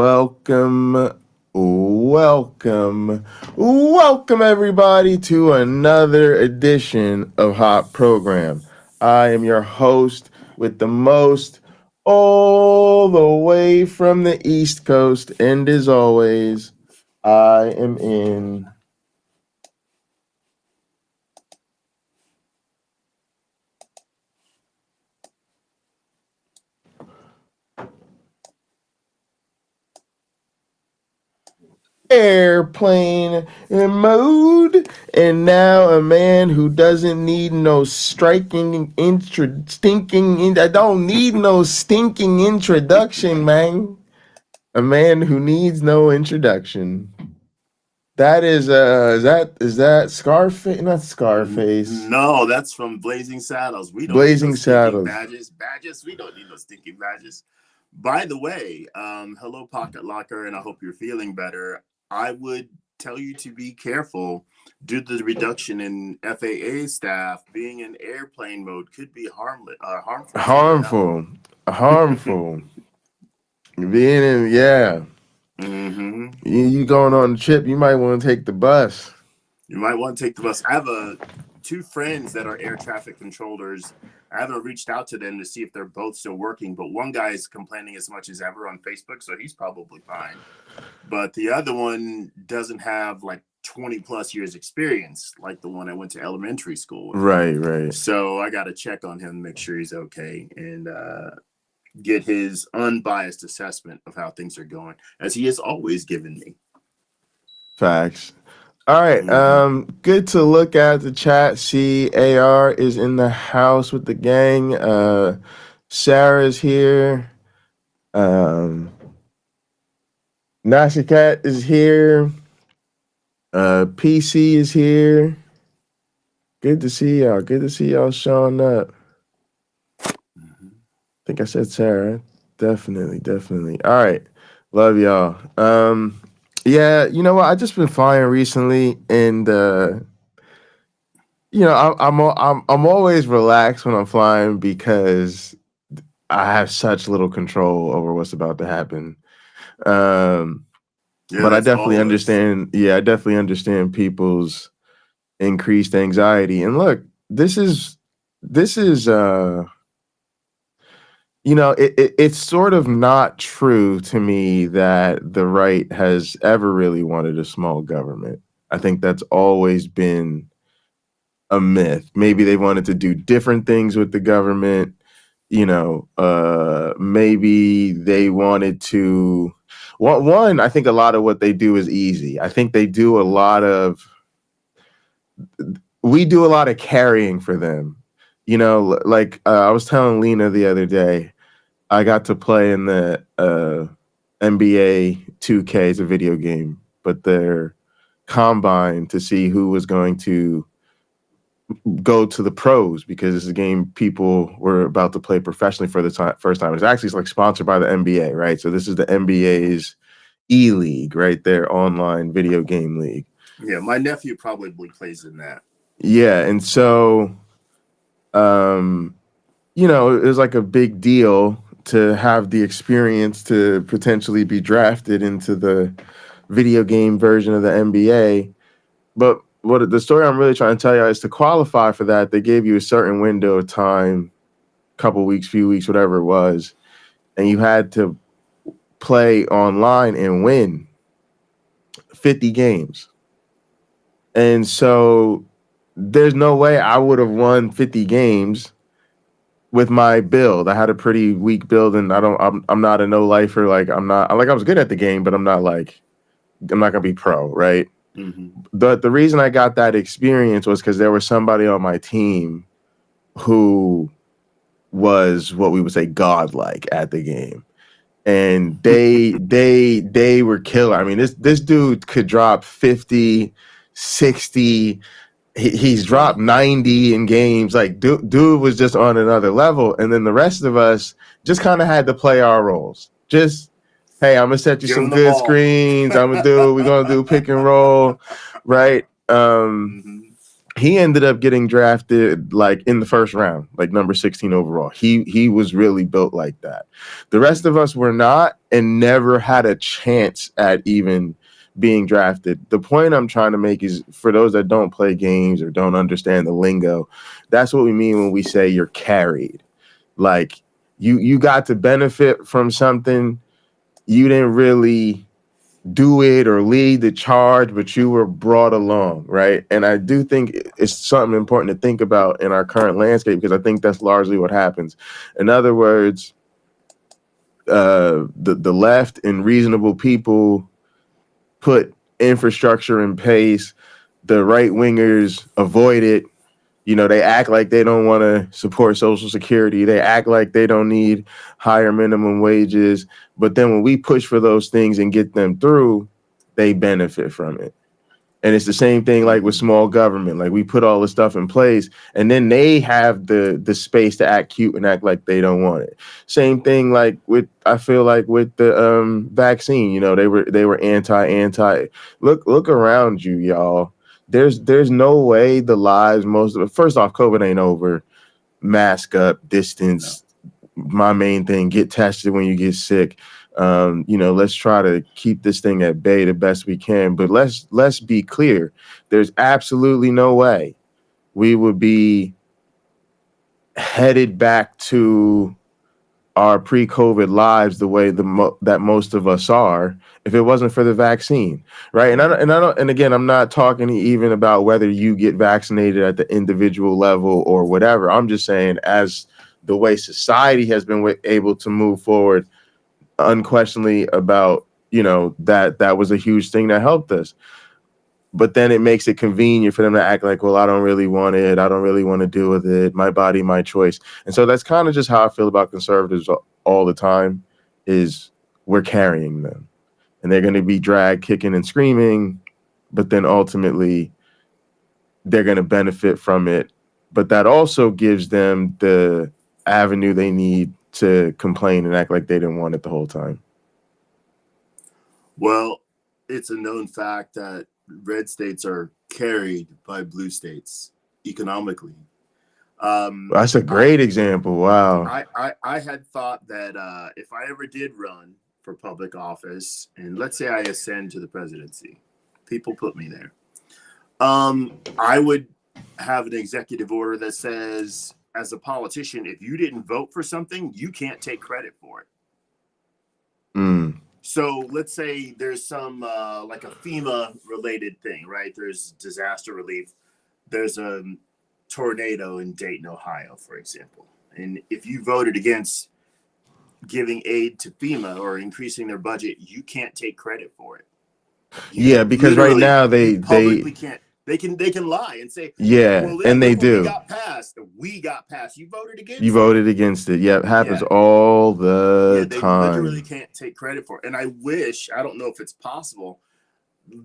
welcome, everybody to another edition of Hot Program. I am your host with the most, all the way from the East Coast, and as always, I am in airplane mode, and now a man who doesn't need no I don't need no stinking introduction, man. A man who needs no introduction. That is that Scarface? Not Scarface. No, that's from Blazing Saddles. We don't Blazing need no stinking Saddles. badges. We don't need no stinking badges. By the way, hello Pocket Locker, and I hope you're feeling better. I would tell you to be careful due to the reduction in FAA staff. Being in airplane mode could be harmful. Being in, yeah. Mm-hmm. You going on the trip, you might want to take the bus. You might want to take the bus. I have two friends that are air traffic controllers. I haven't reached out to them to see if they're both still working, but one guy is complaining as much as ever on Facebook, so he's probably fine. But the other one doesn't have like 20 plus years experience, like the one I went to elementary school with. Right. So I got to check on him, make sure he's okay, and get his unbiased assessment of how things are going, as he has always given me. Facts. All right. Good to look at the chat. See, AR is in the house with the gang. Sarah's here. Nasikat is here. PC is here. Good to see y'all. Good to see y'all showing up. I think I said Sarah. Definitely. All right. Love y'all. Yeah, you know what? I just been flying recently, and I'm always relaxed when I'm flying because I have such little control over what's about to happen. But I definitely understand. Yeah, I definitely understand people's increased anxiety. And look, this is it's sort of not true to me that the right has ever really wanted a small government. I think that's always been a myth. Maybe they wanted to do different things with the government. Maybe they wanted to. One, I think a lot of what they do is easy. I think we do a lot of carrying for them. Like I was telling Lena the other day, I got to play in the NBA 2K. It's a video game, but they're combine to see who was going to go to the pros, because it's a game people were about to play professionally for the first time. It's actually like sponsored by the NBA, right? So this is the NBA's E-League, right? Their online video game league. Yeah, my nephew probably plays in that. Yeah, and so, it was like a big deal to have the experience to potentially be drafted into the video game version of the NBA. But what the story I'm really trying to tell you is, to qualify for that, they gave you a certain window of time, couple weeks, few weeks, whatever it was, and you had to play online and win 50 games. And so there's no way I would have won 50 games with my build. I had a pretty weak build, and I'm not a no-lifer. Like I was good at the game, but I'm not gonna be pro, right? Mm-hmm. The reason I got that experience was because there was somebody on my team who was what we would say godlike at the game, and they were killer. I mean, this dude could drop 50, 60. He's dropped 90 in games. Like, dude was just on another level. And then the rest of us just kind of had to play our roles. Just, hey, I'm gonna set you some good screens. We're gonna do pick and roll, right? Because he ended up getting drafted like in the first round, like number 16 overall. He was really built like that. The rest of us were not and never had a chance at even being drafted. The point I'm trying to make is for those that don't play games or don't understand the lingo, that's what we mean when we say you're carried. Like you got to benefit from something. You didn't really do it or lead the charge, but you were brought along, right? And I do think it's something important to think about in our current landscape, because I think that's largely what happens. In other words, the left and reasonable people put infrastructure in place. The right wingers avoid it. You know, they act like they don't want to support Social Security. They act like they don't need higher minimum wages. But then when we push for those things and get them through, they benefit from it. And it's the same thing like with small government. Like we put all this stuff in place and then they have the space to act cute and act like they don't want it. Same thing like with, I feel like with the vaccine, you know, they were anti. Look around you, y'all. There's no way the lives most of it. First off, COVID ain't over. Mask up, distance. My main thing, get tested when you get sick. You know, let's try to keep this thing at bay the best we can. But let's be clear. There's absolutely no way we would be headed back to our pre-COVID lives the way that most of us are if it wasn't for the vaccine, right? And again, I'm not talking even about whether you get vaccinated at the individual level or whatever. I'm just saying as the way society has been able to move forward, unquestionably about, you know, that was a huge thing that helped us. But then it makes it convenient for them to act like, well, I don't really want it. I don't really want to deal with it. My body, my choice. And so that's kind of just how I feel about conservatives all the time, is we're carrying them. And they're going to be dragged kicking and screaming, but then ultimately they're going to benefit from it. But that also gives them the avenue they need to complain and act like they didn't want it the whole time. Well, it's a known fact that red states are carried by blue states economically. That's a great example. Wow. I had thought that if I ever did run for public office, and let's say I ascend to the presidency, people put me there, I would have an executive order that says, as a politician, if you didn't vote for something, you can't take credit for it. So let's say there's some like a FEMA related thing, right? There's disaster relief. There's a tornado in Dayton, Ohio, for example. And if you voted against giving aid to FEMA or increasing their budget, you can't take credit for it. Yeah, because right now they publicly can't. They can lie and say, yeah, well, and they do. We got passed. You voted against it. You voted against it. Yeah, it happens all the time. They literally can't take credit for it. And I don't know if it's possible,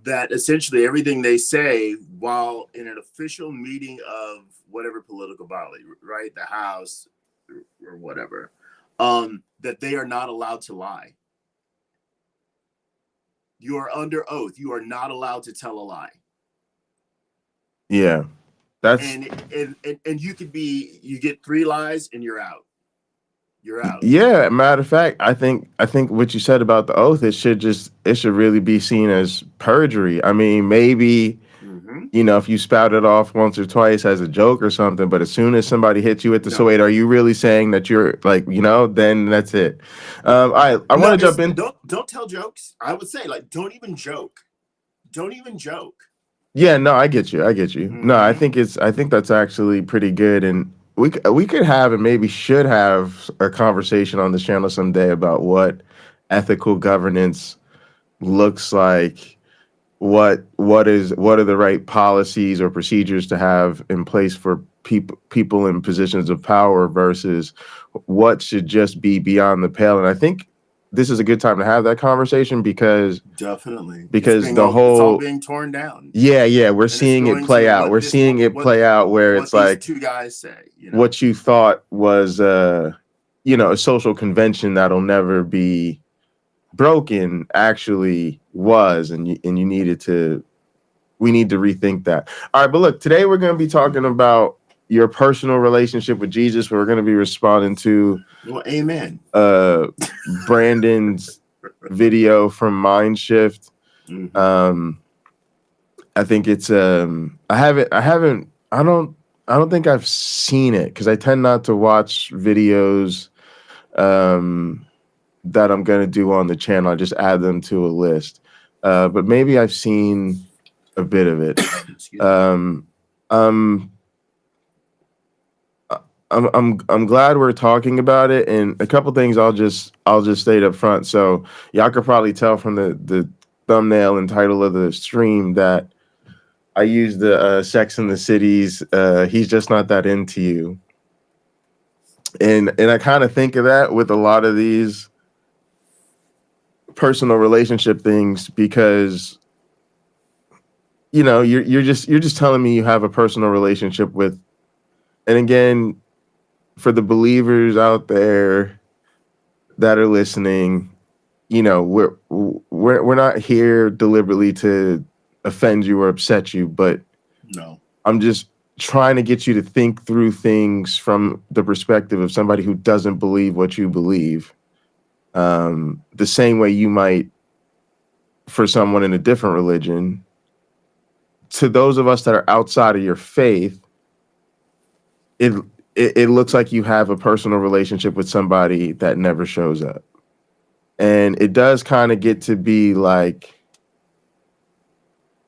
that essentially everything they say while in an official meeting of whatever political body, right, the House or whatever, that they are not allowed to lie. You are under oath. You are not allowed to tell a lie. Yeah, that's and you get 3 lies and you're out. You're out. Yeah, matter of fact, I think what you said about the oath, it should really be seen as perjury. I mean, maybe you know, if you spout it off once or twice as a joke or something, but as soon as somebody hits you with the, so wait, are you really saying that you're like, you know, then that's it. All right, I want to jump in. Don't tell jokes. I would say, like, don't even joke. Don't even joke. Yeah, no, I get you. No, I think that's actually pretty good, and we could have and maybe should have a conversation on this channel someday about what ethical governance looks like. What are the right policies or procedures to have in place for people in positions of power versus what should just be beyond the pale. And I think this is a good time to have that conversation because it's all being torn down. Yeah, we're seeing it play out. We're seeing it play out where it's like 2 guys say, you know? What you thought was you know, a social convention that'll never be broken actually was, and you needed to we need to rethink that. All right, but look, today we're going to be talking about your personal relationship with Jesus. We're going to be responding to amen. Brandon's video from Mindshift. I think it's I don't think I've seen it because I tend not to watch videos that I'm going to do on the channel. I just add them to a list. But maybe I've seen a bit of it. I'm glad we're talking about it, and a couple things I'll just state up front. So y'all could probably tell from the thumbnail and title of the stream that I use the Sex and the Cities. He's just not that into you, and I kind of think of that with a lot of these personal relationship things because you're just telling me you have a personal relationship with, and again, for the believers out there that are listening, we're not here deliberately to offend you or upset you, but no, I'm just trying to get you to think through things from the perspective of somebody who doesn't believe what you believe. The same way you might for someone in a different religion. To those of us that are outside of your faith, it looks like you have a personal relationship with somebody that never shows up. And it does kind of get to be like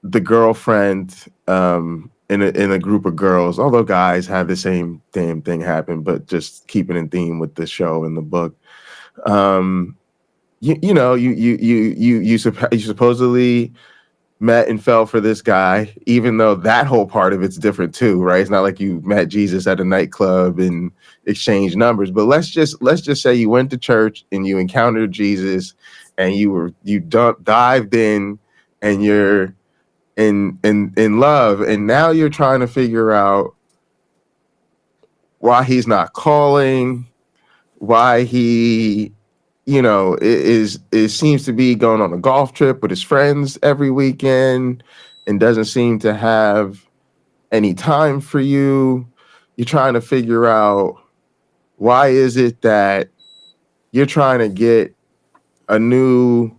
the girlfriend in a group of girls, although guys have the same damn thing happen, but just keeping in theme with the show and the book. You supposedly met and fell for this guy, even though that whole part of it's different too, right? It's not like you met Jesus at a nightclub and exchanged numbers. But let's just say you went to church and you encountered Jesus, and you dived in, and you're in love, and now you're trying to figure out why he's not calling, why he it seems to be going on a golf trip with his friends every weekend and doesn't seem to have any time for you. You're trying to figure out why is it that you're trying to get a new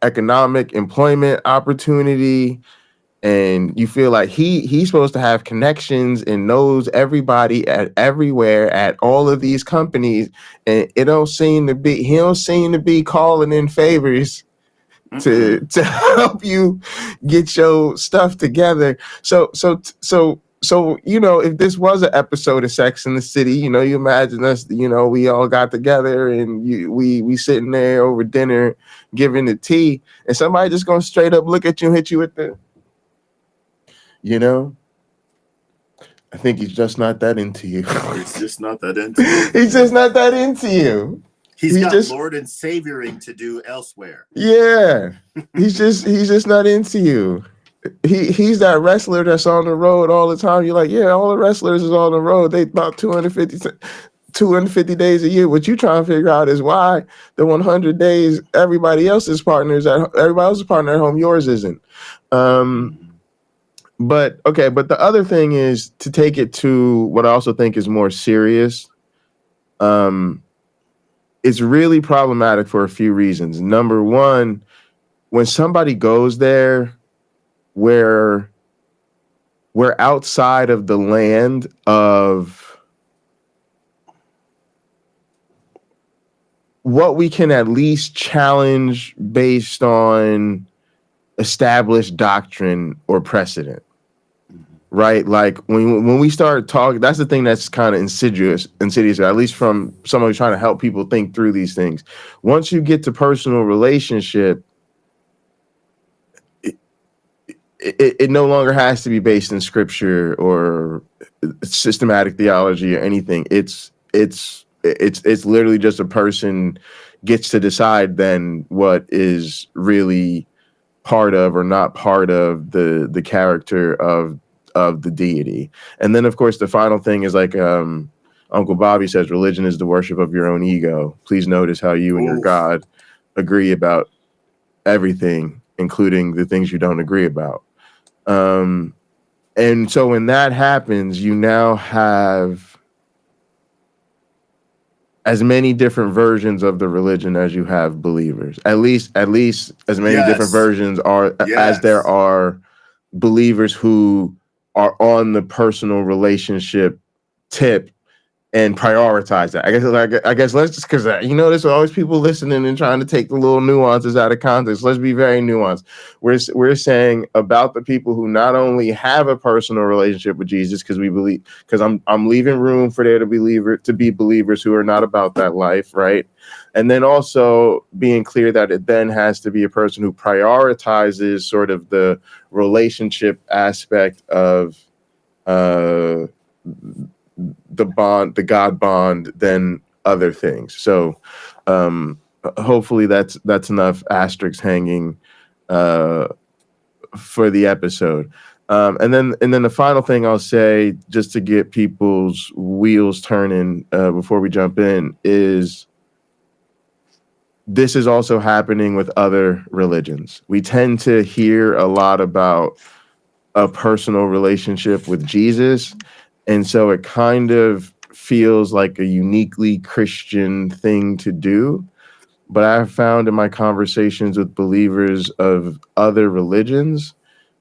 economic employment opportunity, and you feel like he's supposed to have connections and knows everybody at everywhere at all of these companies, and he don't seem to be calling in favors to help you get your stuff together. So if this was an episode of Sex in the City, you imagine us, we all got together and we sitting there over dinner giving the tea, and somebody just gonna straight up look at you and hit you with the, I think he's just not that into you. He's just not that into you. He's just not that into you. He's got Lord and Savioring to do elsewhere. Yeah. He's just not into you. He's that wrestler that's on the road all the time. You're like, yeah, all the wrestlers is on the road. They about 250 days a year. What you trying to figure out is why the 100 days everybody else's partner at home, yours isn't. But the other thing is to take it to what I also think is more serious. It's really problematic for a few reasons. Number one, when somebody goes there where we're outside of the land of what we can at least challenge based on established doctrine or precedent. Right, like when we start talking, that's the thing that's kind of insidious, at least from someone who's trying to help people think through these things. Once you get to personal relationship, it no longer has to be based in scripture or systematic theology or anything. It's literally just a person gets to decide then what is really part of or not part of the character of the deity. And then of course the final thing is like Uncle Bobby says, religion is the worship of your own ego. Please notice how you and your God agree about everything, including the things you don't agree about. And so when that happens, you now have as many different versions of the religion as you have believers. At least as many different versions are as there are believers who are on the personal relationship tip and prioritize that. I guess let's just, because there's always people listening and trying to take the little nuances out of context. Let's be very nuanced. We're saying about the people who not only have a personal relationship with Jesus, because we believe, because I'm leaving room for there to be believers who are not about that life, right? And then also being clear that it then has to be a person who prioritizes sort of the relationship aspect of the God bond than other things. So hopefully that's enough asterisks hanging for the episode. And then the final thing I'll say, just to get people's wheels turning before we jump in, is this is also happening with other religions. We tend to hear a lot about a personal relationship with Jesus, and so it kind of feels like a uniquely Christian thing to do. But I've found in my conversations with believers of other religions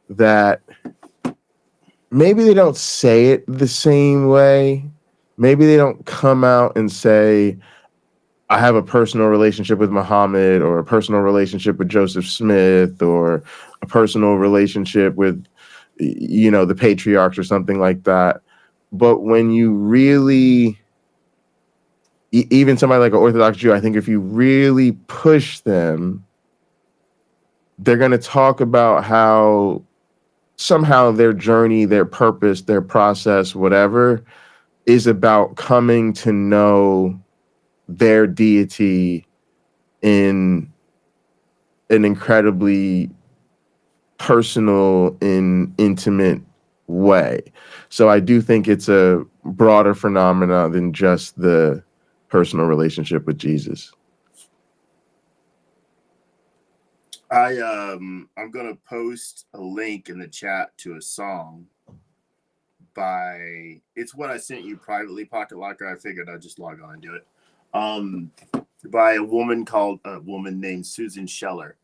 that maybe they don't say it the same way. Maybe they don't come out and say, I have a personal relationship with Muhammad, or a personal relationship with Joseph Smith, or a personal relationship with, the patriarchs or something like that. But when you really, even somebody like an Orthodox Jew, I think if you really push them, they're going to talk about how somehow their journey, their purpose, their process, whatever, is about coming to know their deity in an incredibly personal and intimate way. So I do think it's a broader phenomena than just the personal relationship with Jesus. I'm gonna post a link in the chat to a song by, it's what I sent you privately, Pocket Locker. I figured I'd just log on and do it. By a woman named Susan Scheller.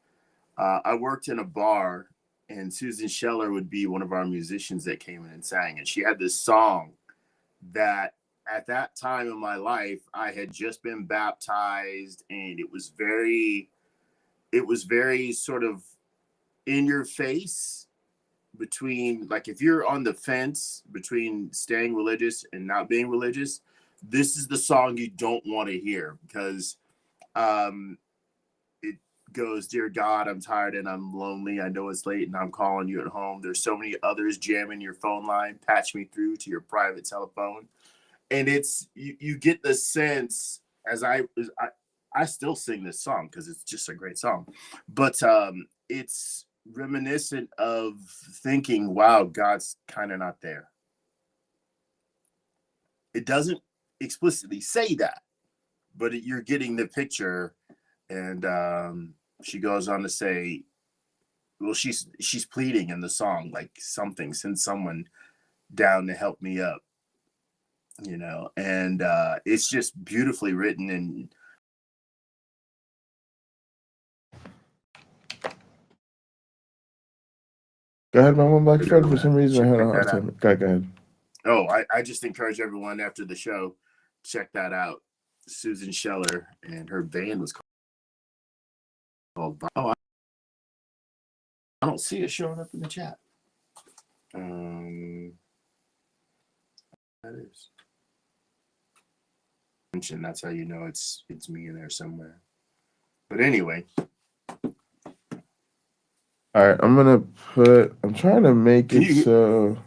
I worked in a bar, and Susan Scheller would be one of our musicians that came in and sang. And she had this song that at that time in my life, I had just been baptized, and it was very sort of in your face, between, like, if you're on the fence between staying religious and not being religious, this is the song you don't want to hear, because it goes, "Dear God, I'm tired and I'm lonely. I know it's late and I'm calling you at home. There's so many others jamming your phone line. Patch me through to your private telephone." And it's, you get the sense, as I still sing this song because it's just a great song, but it's reminiscent of thinking, wow, God's kind of not there. It doesn't explicitly say that, but you're getting the picture. And she goes on to say, well, she's pleading in the song, like, something, send someone down to help me up, and it's just beautifully written. And Go ahead, MyOneBlack Friend. For some reason, I had a hard time. Go ahead. Oh, I just encourage everyone after the show, check that out. Susan Scheller, and her band was called. Oh, I don't see it showing up in the chat. That is. That's how you know it's me in there somewhere. But anyway. All right, I'm trying to make it so.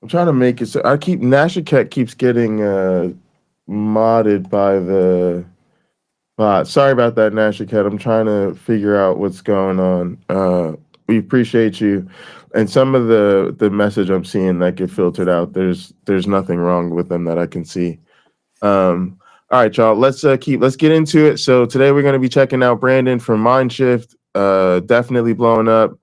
Nashiket keeps getting modded by the bot. Sorry about that, Nashiket. I'm trying to figure out what's going on. We appreciate you. And some of the message I'm seeing that get filtered out, there's nothing wrong with them that I can see. All right, y'all. Let's get into it. So today we're going to be checking out Brandon from Mindshift. definitely blowing up.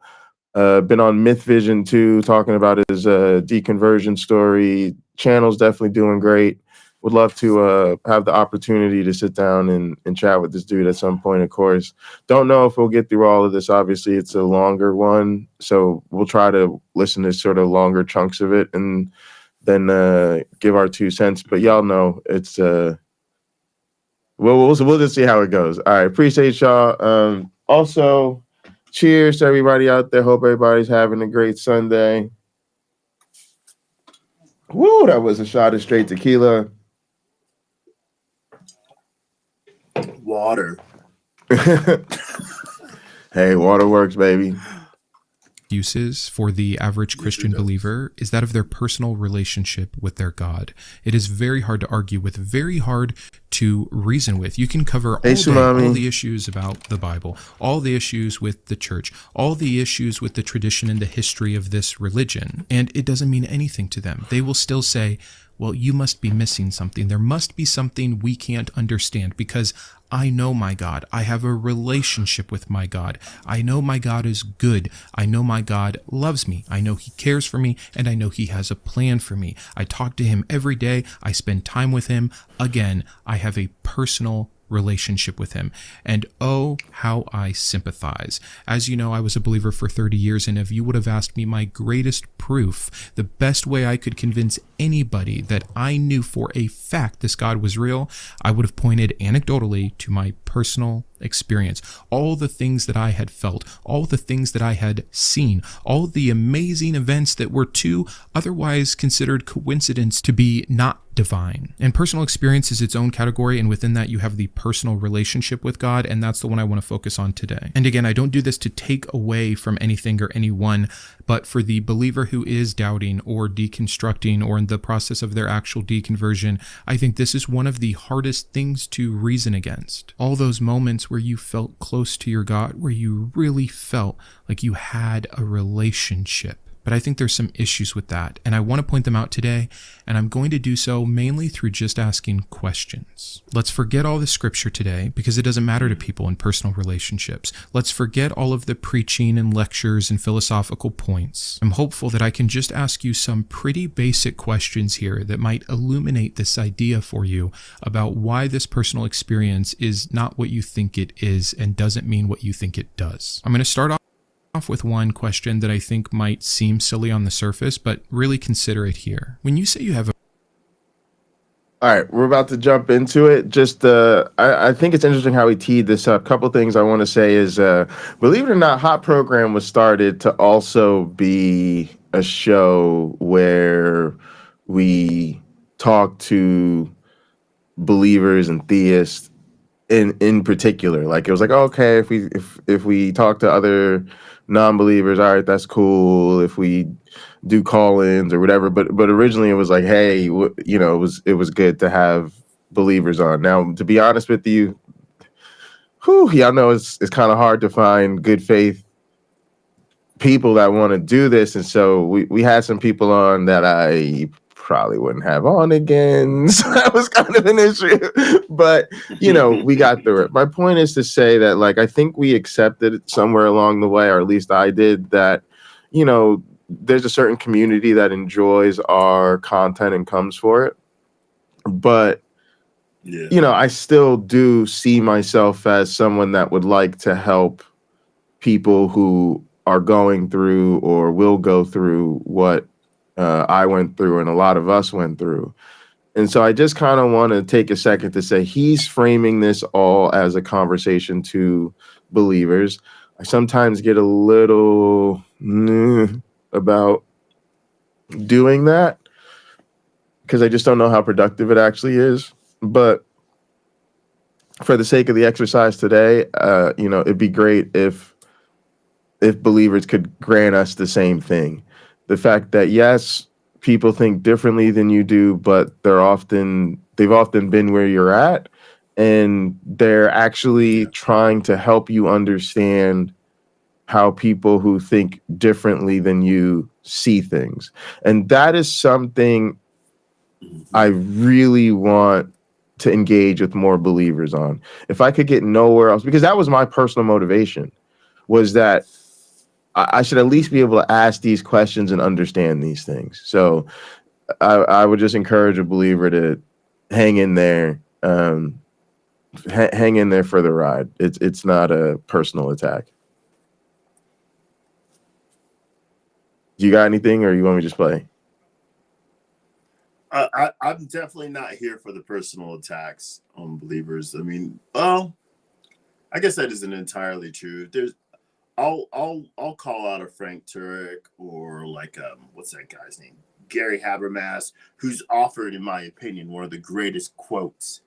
Been on Mythvision too, talking about his deconversion story. Channel's definitely doing great. Would love to have the opportunity to sit down and chat with this dude at some point, of course. Don't know if we'll get through all of this. Obviously, it's a longer one, so we'll try to listen to sort of longer chunks of it and then give our 2 cents. But y'all know it's we'll just see how it goes. All right, appreciate y'all. Also, cheers to everybody out there. Hope everybody's having a great Sunday. Woo, that was a shot of straight tequila. Water. Hey, water works, baby. Excuses for the average Christian believer is that of their personal relationship with their God. It is very hard to argue with, very hard to reason with. You can cover all day all the issues about the Bible, all the issues with the church, all the issues with the tradition and the history of this religion, and it doesn't mean anything to them. They will still say, well, you must be missing something. There must be something we can't understand because I know my God. I have a relationship with my God. I know my God is good. I know my God loves me. I know he cares for me, and I know he has a plan for me. I talk to him every day. I spend time with him. Again, I have a personal relationship with him. And oh, how I sympathize. As you know, I was a believer for 30 years, and if you would have asked me my greatest proof, the best way I could convince anybody that I knew for a fact this God was real, I would have pointed anecdotally to my personal experience, all the things that I had felt, all the things that I had seen, all the amazing events that were too otherwise considered coincidence to be not divine. And personal experience is its own category, and within that you have the personal relationship with God, and that's the one I want to focus on today. And again, I don't do this to take away from anything or anyone, but for the believer who is doubting or deconstructing or in the process of their actual deconversion, I think this is one of the hardest things to reason against. All those moments where you felt close to your God, where you really felt like you had a relationship. But I think there's some issues with that, and I want to point them out today, and I'm going to do so mainly through just asking questions. Let's forget all the scripture today, because it doesn't matter to people in personal relationships. Let's forget all of the preaching and lectures and philosophical points. I'm hopeful that I can just ask you some pretty basic questions here that might illuminate this idea for you about why this personal experience is not what you think it is and doesn't mean what you think it does. I'm going to start off with one question that I think might seem silly on the surface, but really consider it here. When you say you have a... All right, we're about to jump into it. Just, I think it's interesting how he teed this up. Couple things I want to say is, believe it or not, Hot Program was started to also be a show where we talk to believers and theists in particular. Like, it was like, okay, if we talk to other non-believers, all right, that's cool. If we do call-ins or whatever, but originally it was like, hey, it was good to have believers on. Now, to be honest with you, y'all know it's kind of hard to find good faith people that want to do this, and so we had some people on that I probably wouldn't have on again. So that was kind of an issue, but we got through it. My point is to say that, like, I think we accepted it somewhere along the way, or at least I did, that there's a certain community that enjoys our content and comes for it, but I still do see myself as someone that would like to help people who are going through or will go through what I went through and a lot of us went through. And so I just kind of want to take a second to say he's framing this all as a conversation to believers. I sometimes get a little about doing that because I just don't know how productive it actually is. But for the sake of the exercise today, it'd be great if believers could grant us the same thing. The fact that, yes, people think differently than you do, but they've often been where you're at, and they're actually trying to help you understand how people who think differently than you see things. And that is something I really want to engage with more believers on. If I could get nowhere else, because that was my personal motivation, was that I should at least be able to ask these questions and understand these things. So I would just encourage a believer to hang in there, hang in there for the ride. It's not a personal attack. You got anything, or you want me to just play? I'm definitely not here for the personal attacks on believers. I mean, well, I guess that isn't entirely true. I'll call out a Frank Turek or like what's that guy's name? Gary Habermas, who's offered, in my opinion, one of the greatest quotes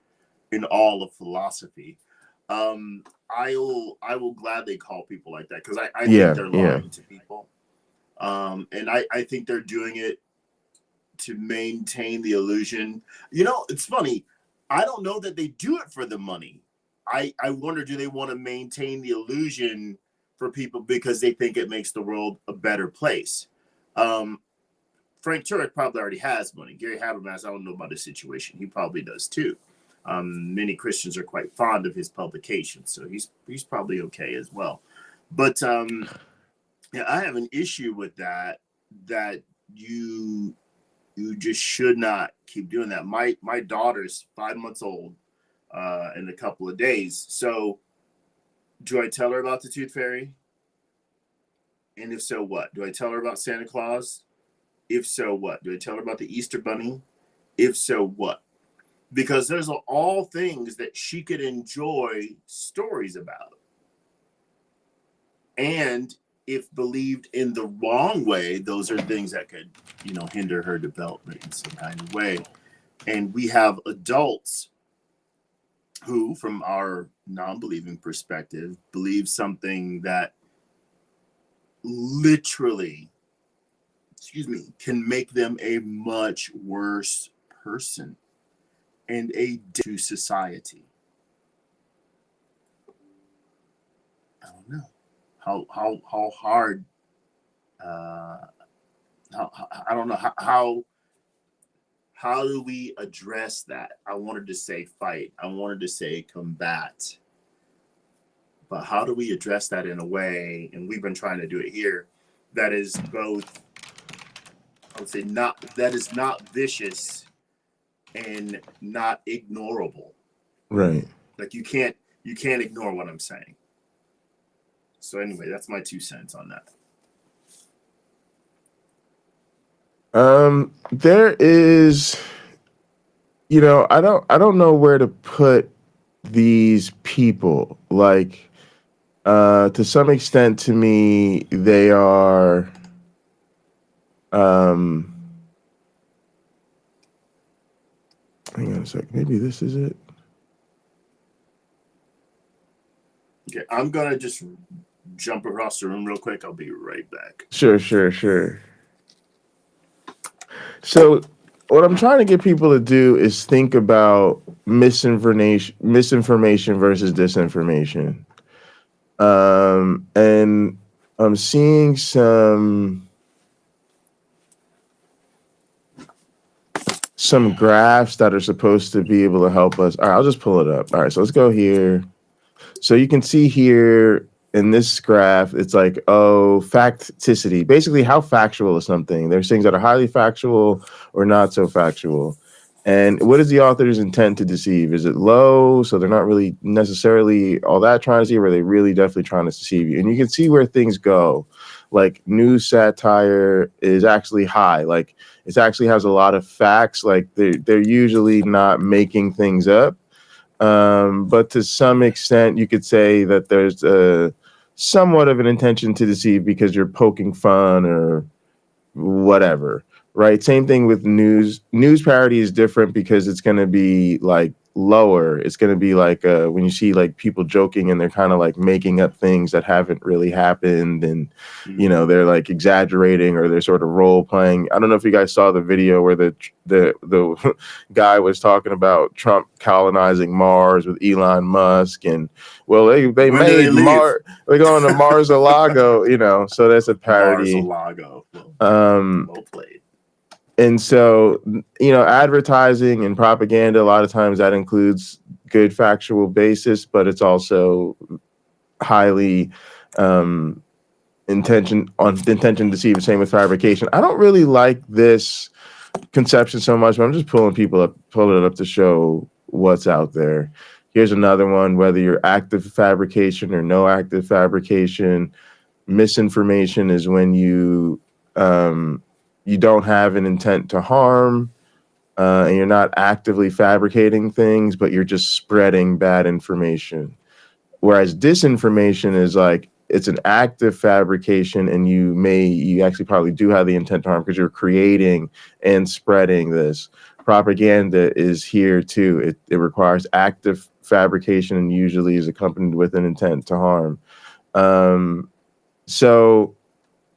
in all of philosophy. I will gladly call people like that because I think they're lying to people. And I think they're doing it to maintain the illusion. You know, it's funny. I don't know that they do it for the money. I wonder, do they want to maintain the illusion for people because they think it makes the world a better place? Frank Turek probably already has money. Gary Habermas, I don't know about his situation. He probably does too. Many Christians are quite fond of his publications, so he's probably okay as well. But yeah, I have an issue with that you just should not keep doing that. My daughter's 5 months old in a couple of days. So do I tell her about the Tooth Fairy? And if so, what? Do I tell her about Santa Claus? If so, what? Do I tell her about the Easter Bunny? If so, what? Because there's all things that she could enjoy stories about. And if believed in the wrong way, those are things that could, hinder her development in some kind of way. And we have adults who, from our non-believing perspective, believe something that literally, can make them a much worse person and to society. I don't know how hard. I don't know how do we address that? I wanted to say fight. I wanted to say combat. But how do we address that in a way, and we've been trying to do it here, that is both, I would say, not vicious and not ignorable. Right. Like you can't ignore what I'm saying. So anyway, that's my 2 cents on that. There is, I don't know where to put these people. Like, to some extent, to me, they are, hang on a sec. Maybe this is it. Okay, I'm gonna just jump across the room real quick. I'll be right back. Sure. So what I'm trying to get people to do is think about misinformation versus disinformation. And I'm seeing some graphs that are supposed to be able to help us. All right, I'll just pull it up. All right, so let's go here. So you can see here in this graph, it's like, facticity. Basically, how factual is something? There's things that are highly factual or not so factual. And what is the author's intent to deceive? Is it low, so they're not really necessarily all that trying to see, or are they really definitely trying to deceive you? And you can see where things go. Like news satire is actually high. Like it actually has a lot of facts. Like they're usually not making things up. But to some extent, you could say that there's somewhat of an intention to deceive because you're poking fun or whatever, right? Same thing with news. News parody is different because it's going to be like lower. It's going to be like when you see like people joking and they're kind of like making up things that haven't really happened, and they're like exaggerating or they're sort of role playing. I don't know if you guys saw the video where the guy was talking about Trump colonizing Mars with Elon Musk, and they made Mars. They're going to Mars-a-Lago, so that's a parody. Mars-a-Lago. Well played. And so, advertising and propaganda, a lot of times that includes good factual basis, but it's also highly intention to deceive. Same with fabrication. I don't really like this conception so much, but I'm just pulling it up to show what's out there. Here's another one. Whether you're active fabrication or no active fabrication, misinformation is when you don't have an intent to harm, and you're not actively fabricating things, but you're just spreading bad information. Whereas disinformation is like, it's an active fabrication, and you actually probably do have the intent to harm because you're creating and spreading this. Propaganda is here too. It requires active fabrication and usually is accompanied with an intent to harm. So,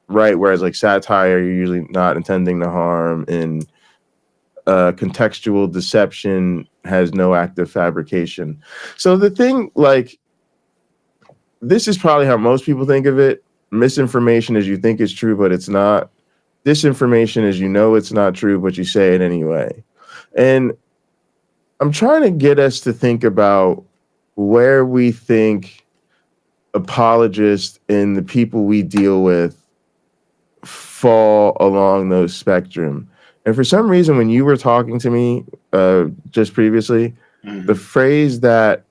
right, whereas like satire, you're usually not intending to harm, and contextual deception has no active fabrication. So the thing, like, this is probably how most people think of it. Misinformation is you think it's true, but it's not. Disinformation is you know it's not true, but you say it anyway. And I'm trying to get us to think about where we think apologists and the people we deal with fall along those spectrum. And for some reason, when you were talking to me just previously, the phrase that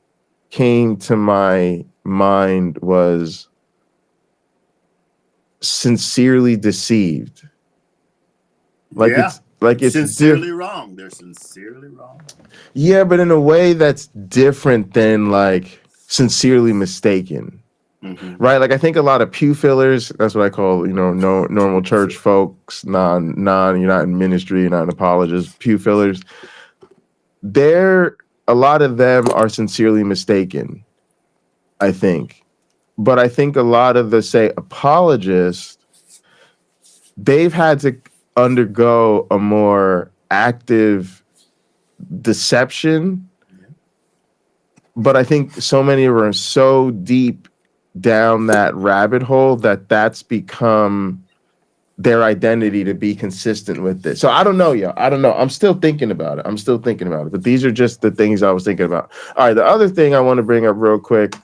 came to my mind was sincerely deceived. Like, yeah. it's sincerely wrong. They're sincerely wrong. Yeah, but in a way that's different than like sincerely mistaken. Right? Like, I think a lot of pew fillers, that's what I call, normal church folks, you're not in ministry, you're not an apologist, pew fillers. A lot of them are sincerely mistaken, I think. But I think a lot of the, say, apologists, they've had to undergo a more active deception. But I think so many of them are so deep down that rabbit hole that's become their identity to be consistent with this. So I don't know, yo. I don't know. I'm still thinking about it. But these are just the things I was thinking about. All right, the other thing I want to bring up real quick,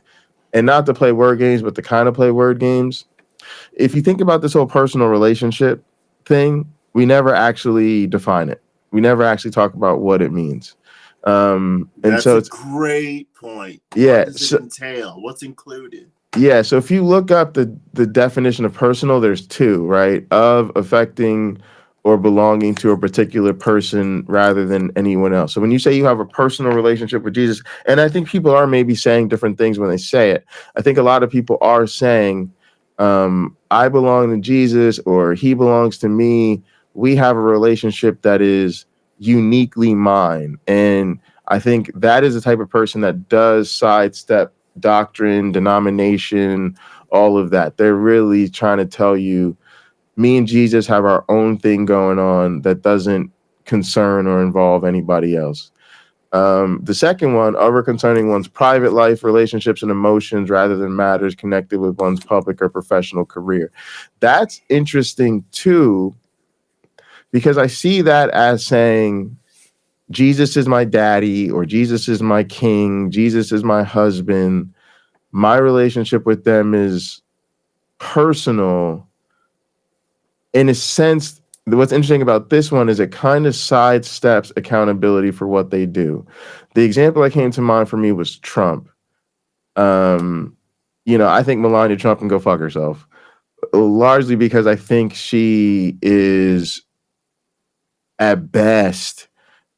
and not to play word games, but to kind of play word games. If you think about this whole personal relationship thing, we never actually define it. We never actually talk about what it means. And that's so it's a great point. Yeah. What does it entail? What's included? Yeah, so if you look up the definition of personal, there's two, right? Of, affecting, or belonging to a particular person rather than anyone else. So when you say you have a personal relationship with Jesus, and I think people are maybe saying different things when they say it. I think a lot of people are saying, I belong to Jesus, or he belongs to me. We have a relationship that is uniquely mine. And I think that is the type of person that does sidestep doctrine, denomination, all of that. They're really trying to tell you, me and Jesus have our own thing going on that doesn't concern or involve anybody else. The second one, over concerning one's private life, relationships, and emotions rather than matters connected with one's public or professional career. That's interesting too, because I see that as saying, Jesus is my daddy, or Jesus is my king, Jesus is my husband. My relationship with them is personal. In a sense, what's interesting about this one is it kind of sidesteps accountability for what they do. The example that came to mind for me was Trump. I think Melania Trump can go fuck herself, largely because I think she is at best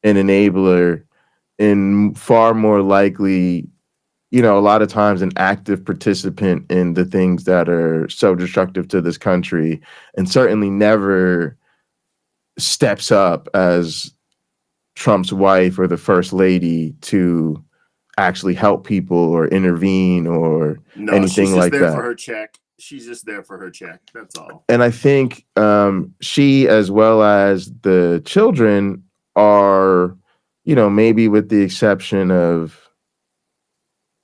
an enabler, and far more likely, a lot of times an active participant in the things that are so destructive to this country, and certainly never steps up as Trump's wife or the first lady to actually help people or intervene or anything like that. She's just there for her check. She's just there for her check. That's all. And I think she, as well as the children, are, maybe with the exception of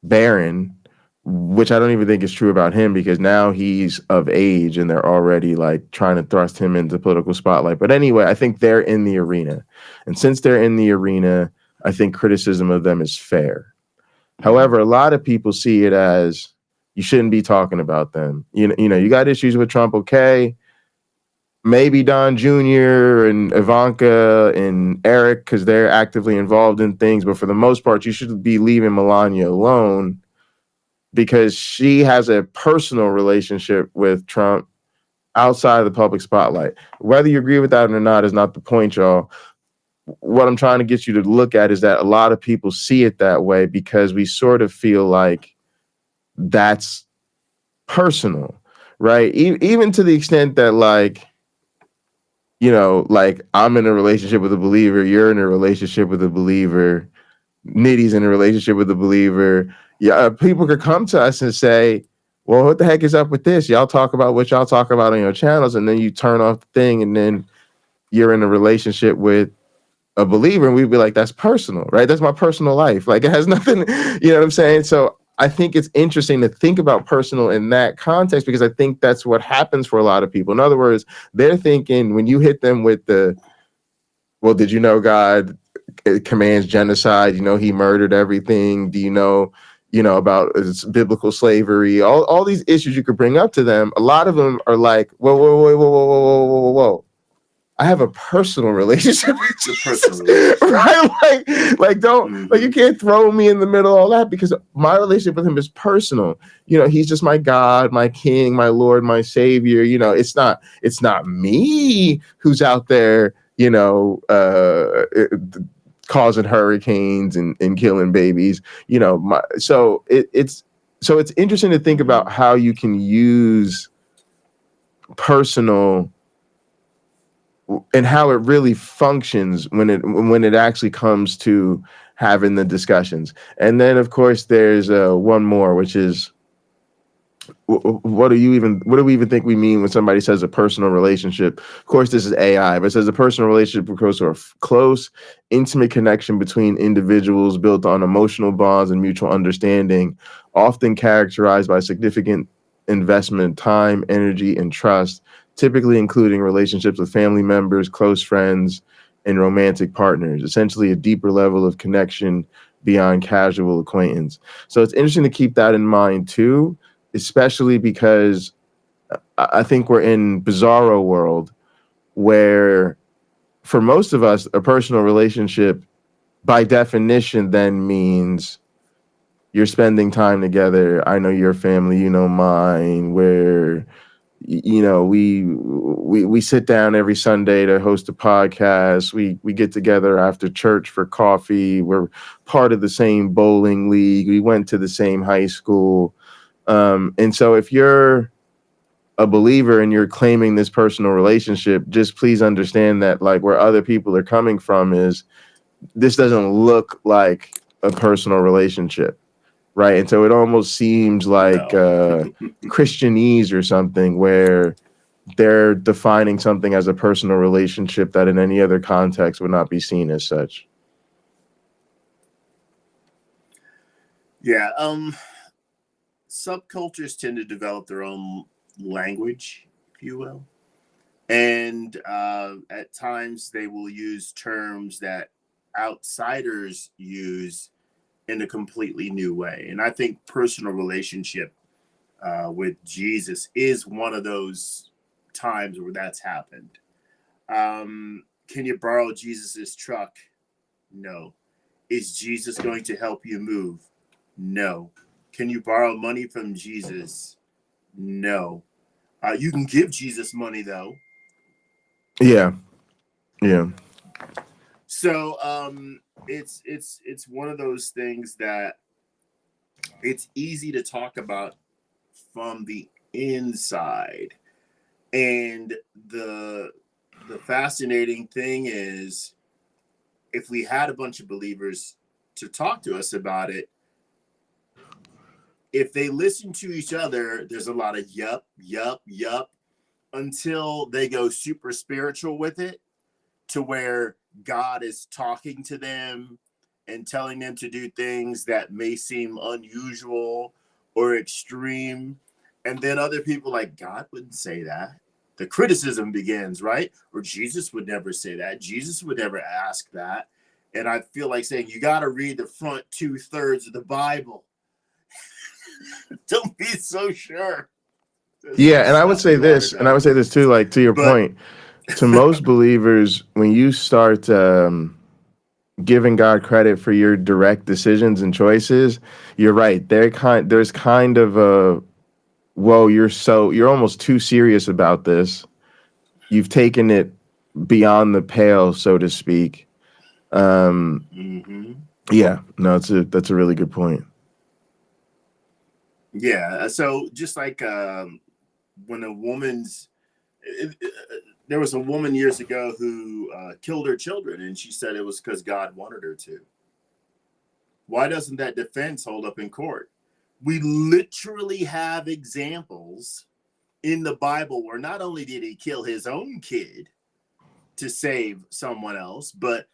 Barron, which I don't even think is true about him, because now he's of age and they're already like trying to thrust him into political spotlight. But anyway, I think they're in the arena. And since they're in the arena, I think criticism of them is fair. However, a lot of people see it as, you shouldn't be talking about them. You got issues with Trump, okay? Maybe Don Jr. and Ivanka and Eric, because they're actively involved in things. But for the most part, you should be leaving Melania alone because she has a personal relationship with Trump outside of the public spotlight. Whether you agree with that or not is not the point, y'all. What I'm trying to get you to look at is that a lot of people see it that way because we sort of feel like that's personal, right? Even to the extent that, like, like I'm in a relationship with a believer, you're in a relationship with a believer, Nitty's in a relationship with a believer. Yeah, people could come to us and say, well, what the heck is up with this? Y'all talk about what y'all talk about on your channels, and then you turn off the thing, and then you're in a relationship with a believer, and we'd be like, that's personal, right? That's my personal life. Like, it has nothing, you know what I'm saying? So I think it's interesting to think about personal in that context, because I think that's what happens for a lot of people. In other words, they're thinking when you hit them with the, well, did you know God commands genocide? He murdered everything. Do you know about biblical slavery? All these issues you could bring up to them. A lot of them are like, whoa, whoa, whoa, whoa, whoa, whoa, whoa, whoa, whoa. I have a personal relationship with Jesus, right? Like don't, like, you can't throw me in the middle of all that, because my relationship with him is personal. He's just my God, my King, my Lord, my Savior. It's not me who's out there, causing hurricanes and killing babies. So it's interesting to think about how you can use personal and how it really functions when it actually comes to having the discussions. And then, of course, there's one more, which is, what do we even think we mean when somebody says a personal relationship? Of course, this is AI, but it says a personal relationship refers to a close, intimate connection between individuals built on emotional bonds and mutual understanding, often characterized by significant investment, time, energy, and trust, typically including relationships with family members, close friends, and romantic partners, essentially a deeper level of connection beyond casual acquaintance. So it's interesting to keep that in mind too, especially because I think we're in bizarro world where, for most of us, a personal relationship by definition then means you're spending time together. I know your family, you know mine, where we sit down every Sunday to host a podcast. We get together after church for coffee. We're part of the same bowling league. We went to the same high school. And so if you're a believer and you're claiming this personal relationship, just please understand that, like, where other people are coming from is, this doesn't look like a personal relationship. Right. And so it almost seems like Christianese or something, where they're defining something as a personal relationship that in any other context would not be seen as such. Yeah. Subcultures tend to develop their own language, if you will. And at times they will use terms that outsiders use in a completely new way. And I think personal relationship with Jesus is one of those times where that's happened. Can you borrow Jesus's truck? No. Is Jesus going to help you move? No. Can you borrow money from Jesus? No. You can give Jesus money though. Yeah. So it's one of those things that it's easy to talk about from the inside. And the fascinating thing is, if we had a bunch of believers to talk to us about it, if they listen to each other, there's a lot of yup, until they go super spiritual with it, to where God is talking to them and telling them to do things that may seem unusual or extreme. And then other people like, God wouldn't say that. The criticism begins, right? Or Jesus would never say that. Jesus would never ask that. And I feel like saying, you got to read the front 2/3 of the Bible. Don't be so sure. Yeah, and I would say this, too, like to your point, to most believers, when you start giving God credit for your direct decisions and choices, you're right. There's kind of a, whoa, you're almost too serious about this. You've taken it beyond the pale, so to speak. Yeah, no, that's a really good point. Yeah, so just like when there was a woman years ago who killed her children, and she said it was because God wanted her to. Why doesn't that defense hold up in court? We literally have examples in the Bible where not only did he kill his own kid to save someone else, but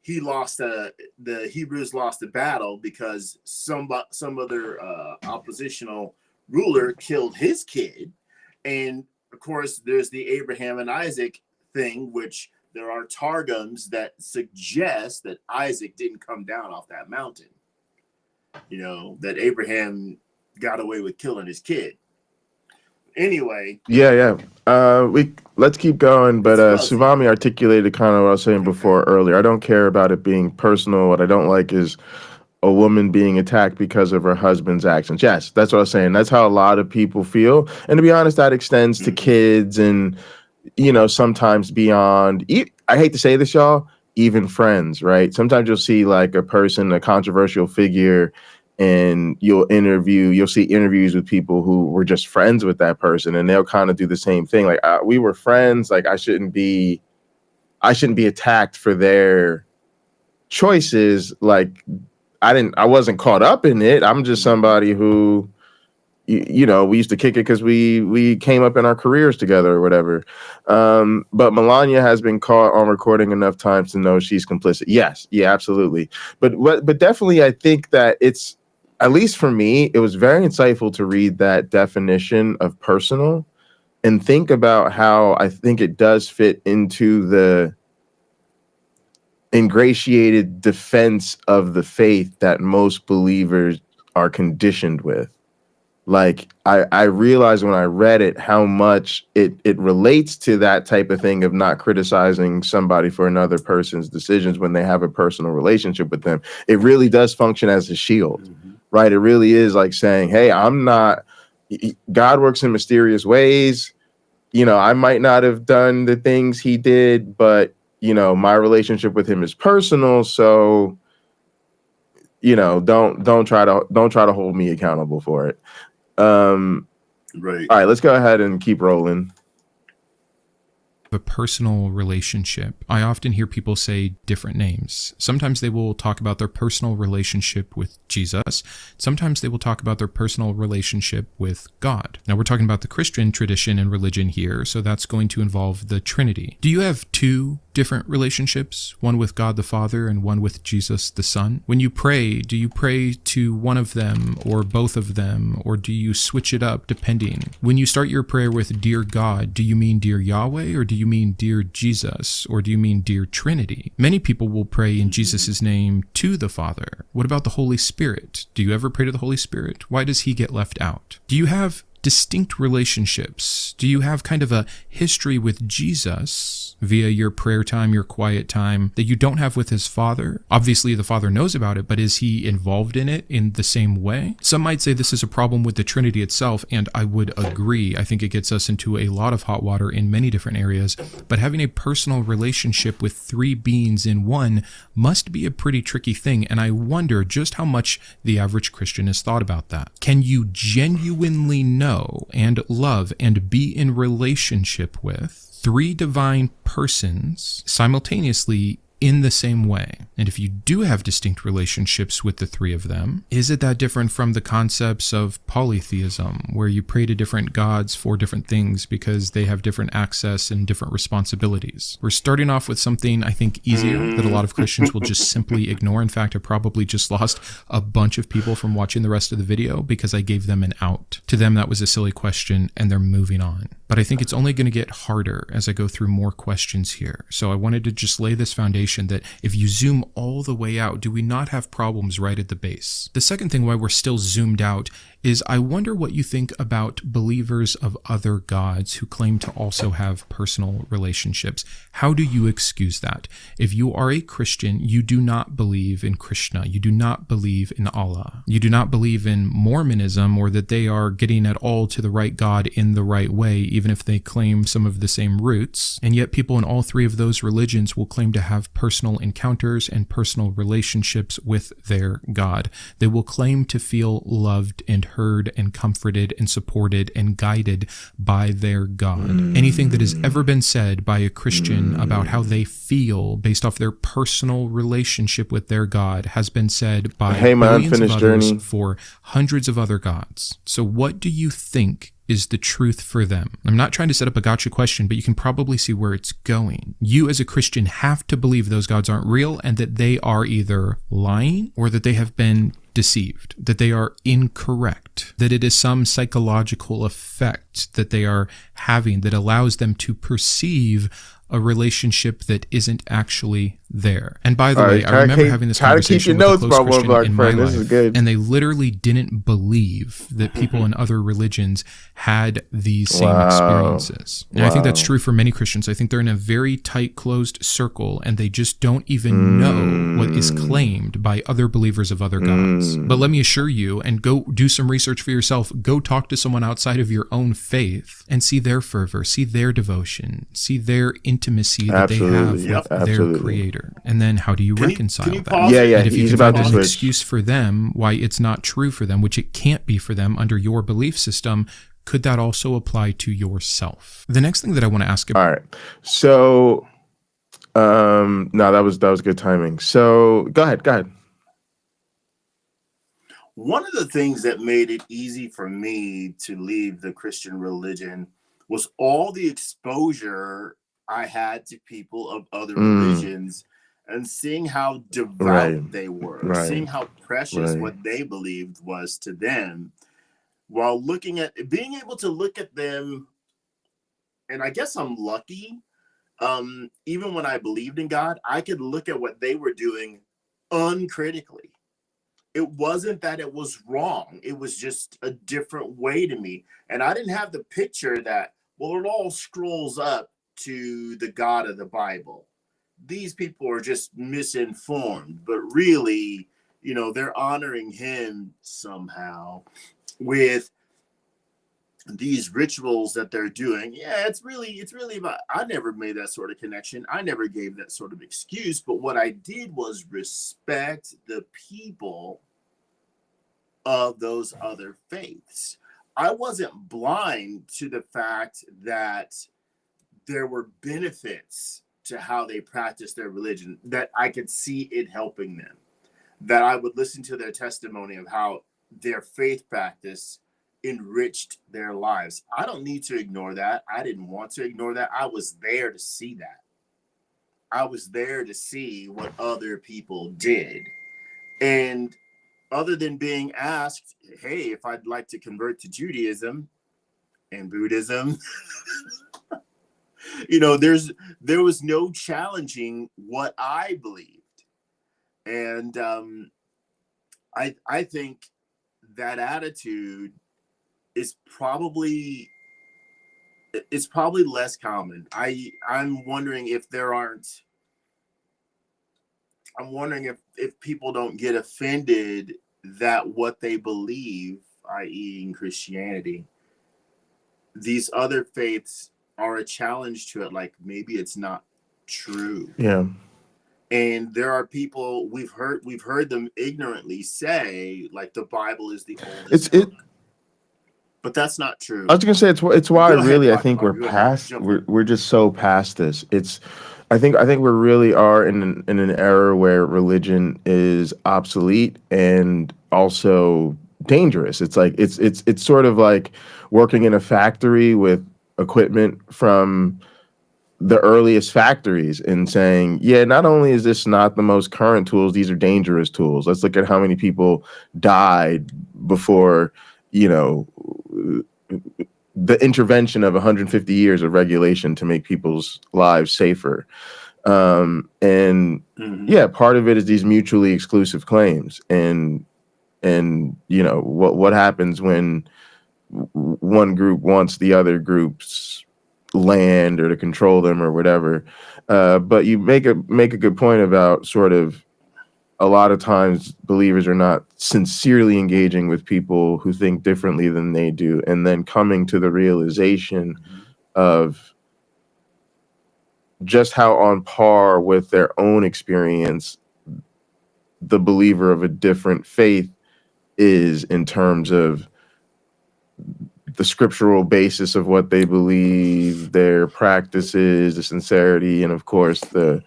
the Hebrews lost a battle because some other oppositional ruler killed his kid. And of course, there's the Abraham and Isaac thing, which there are targums that suggest that Isaac didn't come down off that mountain. You know, that Abraham got away with killing his kid. Anyway. Yeah. Let's keep going. But Suvami articulated kind of what I was saying before earlier. I don't care about it being personal. What I don't like is a woman being attacked because of her husband's actions. Yes, that's what I was saying. That's how a lot of people feel. And to be honest, that extends to kids and, sometimes beyond. I hate to say this, y'all, even friends, right? Sometimes you'll see like a person, a controversial figure, and you'll see interviews with people who were just friends with that person, and they'll kind of do the same thing. Like, we were friends. Like, I shouldn't be attacked for their choices. Like, I wasn't caught up in it. I'm just somebody who, we used to kick it because we came up in our careers together or whatever. But Melania has been caught on recording enough times to know she's complicit. Yes, yeah, absolutely. But definitely, I think that it's, at least for me, it was very insightful to read that definition of personal and think about how I think it does fit into the ingratiated defense of the faith that most believers are conditioned with. Like, I realized when I read it how much it relates to that type of thing of not criticizing somebody for another person's decisions when they have a personal relationship with them. It really does function as a shield, right? It really is like saying, hey, God works in mysterious ways. I might not have done the things he did, but my relationship with him is personal, so don't try to hold me accountable for it. Right. All right, let's go ahead and keep rolling. A personal relationship. I often hear people say different names. Sometimes they will talk about their personal relationship with Jesus. Sometimes they will talk about their personal relationship with God. Now, we're talking about the Christian tradition and religion here, so that's going to involve the Trinity. Do you have two different relationships, one with God the Father and one with Jesus the Son? When you pray, do you pray to one of them or both of them, or do you switch it up depending? When you start your prayer with Dear God, do you mean Dear Yahweh, or do you mean Dear Jesus, or do you mean Dear Trinity? Many people will pray in Jesus' name to the Father. What about the Holy Spirit? Do you ever pray to the Holy Spirit? Why does he get left out? Do you have distinct relationships? Do you have kind of a history with Jesus via your prayer time, your quiet time, that you don't have with his Father? Obviously, the Father knows about it, but is he involved in it in the same way? Some might say this is a problem with the Trinity itself, and I would agree. I think it gets us into a lot of hot water in many different areas, but having a personal relationship with three beings in one must be a pretty tricky thing, and I wonder just how much the average Christian has thought about that. Can you genuinely know and love and be in relationship with three divine persons simultaneously in the same way? And if you do have distinct relationships with the three of them, is it that different from the concepts of polytheism, where you pray to different gods for different things because they have different access and different responsibilities? We're starting off with something, I think, easier that a lot of Christians will just simply ignore. In fact, I probably just lost a bunch of people from watching the rest of the video because I gave them an out. To them, that was a silly question, and they're moving on. But I think it's only going to get harder as I go through more questions here. So I wanted to just lay this foundation situation that if you zoom all the way out, do we not have problems right at the base? The second thing why we're still zoomed out is I wonder what you think about believers of other gods who claim to also have personal relationships. How do you excuse that? If you are a Christian, you do not believe in Krishna. You do not believe in Allah. You do not believe in Mormonism or that they are getting at all to the right God in the right way, even if they claim some of the same roots. And yet people in all three of those religions will claim to have personal encounters and personal relationships with their God. They will claim to feel loved and heard and comforted and supported and guided by their God. Anything that has ever been said by a Christian about how they feel based off their personal relationship with their God has been said by billions of others for hundreds of other gods. So what do you think is the truth for them? I'm not trying to set up a gotcha question, but you can probably see where it's going. You as a Christian have to believe those gods aren't real and that they are either lying or that they have been deceived, that they are incorrect, that it is some psychological effect that they are having that allows them to perceive a relationship that isn't actually there. And by the way, I remember having this conversation with a close Christian in my life, and they literally didn't believe that people in other religions had these same experiences. And I think that's true for many Christians. I think they're in a very tight, closed circle, and they just don't even know what is claimed by other believers of other gods. But let me assure you, and go do some research for yourself, go talk to someone outside of your own faith and see their fervor, see their devotion, see their intimacy that they have with their creator. And then how do you reconcile that? And if you can find an excuse for them why it's not true for them, which it can't be for them under your belief system, could that also apply to yourself? The next thing that I want to ask about. All right. So no, that was good timing. So go ahead. One of the things that made it easy for me to leave the Christian religion was all the exposure I had to people of other religions and seeing how devout they were, seeing how precious what they believed was to them, while being able to look at them. And I guess I'm lucky. Even when I believed in God, I could look at what they were doing uncritically. It wasn't that it was wrong. It was just a different way to me. And I didn't have the picture that, well, it all scrolls up to the God of the Bible. These people are just misinformed, but really, they're honoring him somehow with these rituals that they're doing. Yeah, it's really about, I never made that sort of connection. I never gave that sort of excuse, but what I did was respect the people of those other faiths. I wasn't blind to the fact that there were benefits to how they practice their religion, that I could see it helping them, that I would listen to their testimony of how their faith practice enriched their lives. I don't need to ignore that. I didn't want to ignore that. I was there to see that. I was there to see what other people did. And other than being asked, hey, if I'd like to convert to Judaism and Buddhism, there was no challenging what I believed. And I think that attitude is probably less common. I'm wondering if if people don't get offended that what they believe, i.e. in Christianity, these other faiths are a challenge to it. Like maybe it's not true. Yeah. And there are people we've heard them ignorantly say like the Bible is the oldest book. But that's not true. I was gonna say it's why I think we're just so past this. I think we really are in an era where religion is obsolete and also dangerous. It's like it's sort of like working in a factory with equipment from the earliest factories and saying, yeah, not only is this not the most current tools, these are dangerous tools. Let's look at how many people died before, the intervention of 150 years of regulation to make people's lives safer. And yeah, part of it is these mutually exclusive claims, and you know what happens when one group wants the other group's land or to control them or whatever. But you make a good point about sort of a lot of times believers are not sincerely engaging with people who think differently than they do, and then coming to the realization of just how on par with their own experience the believer of a different faith is in terms of the scriptural basis of what they believe, their practices, the sincerity, and of course the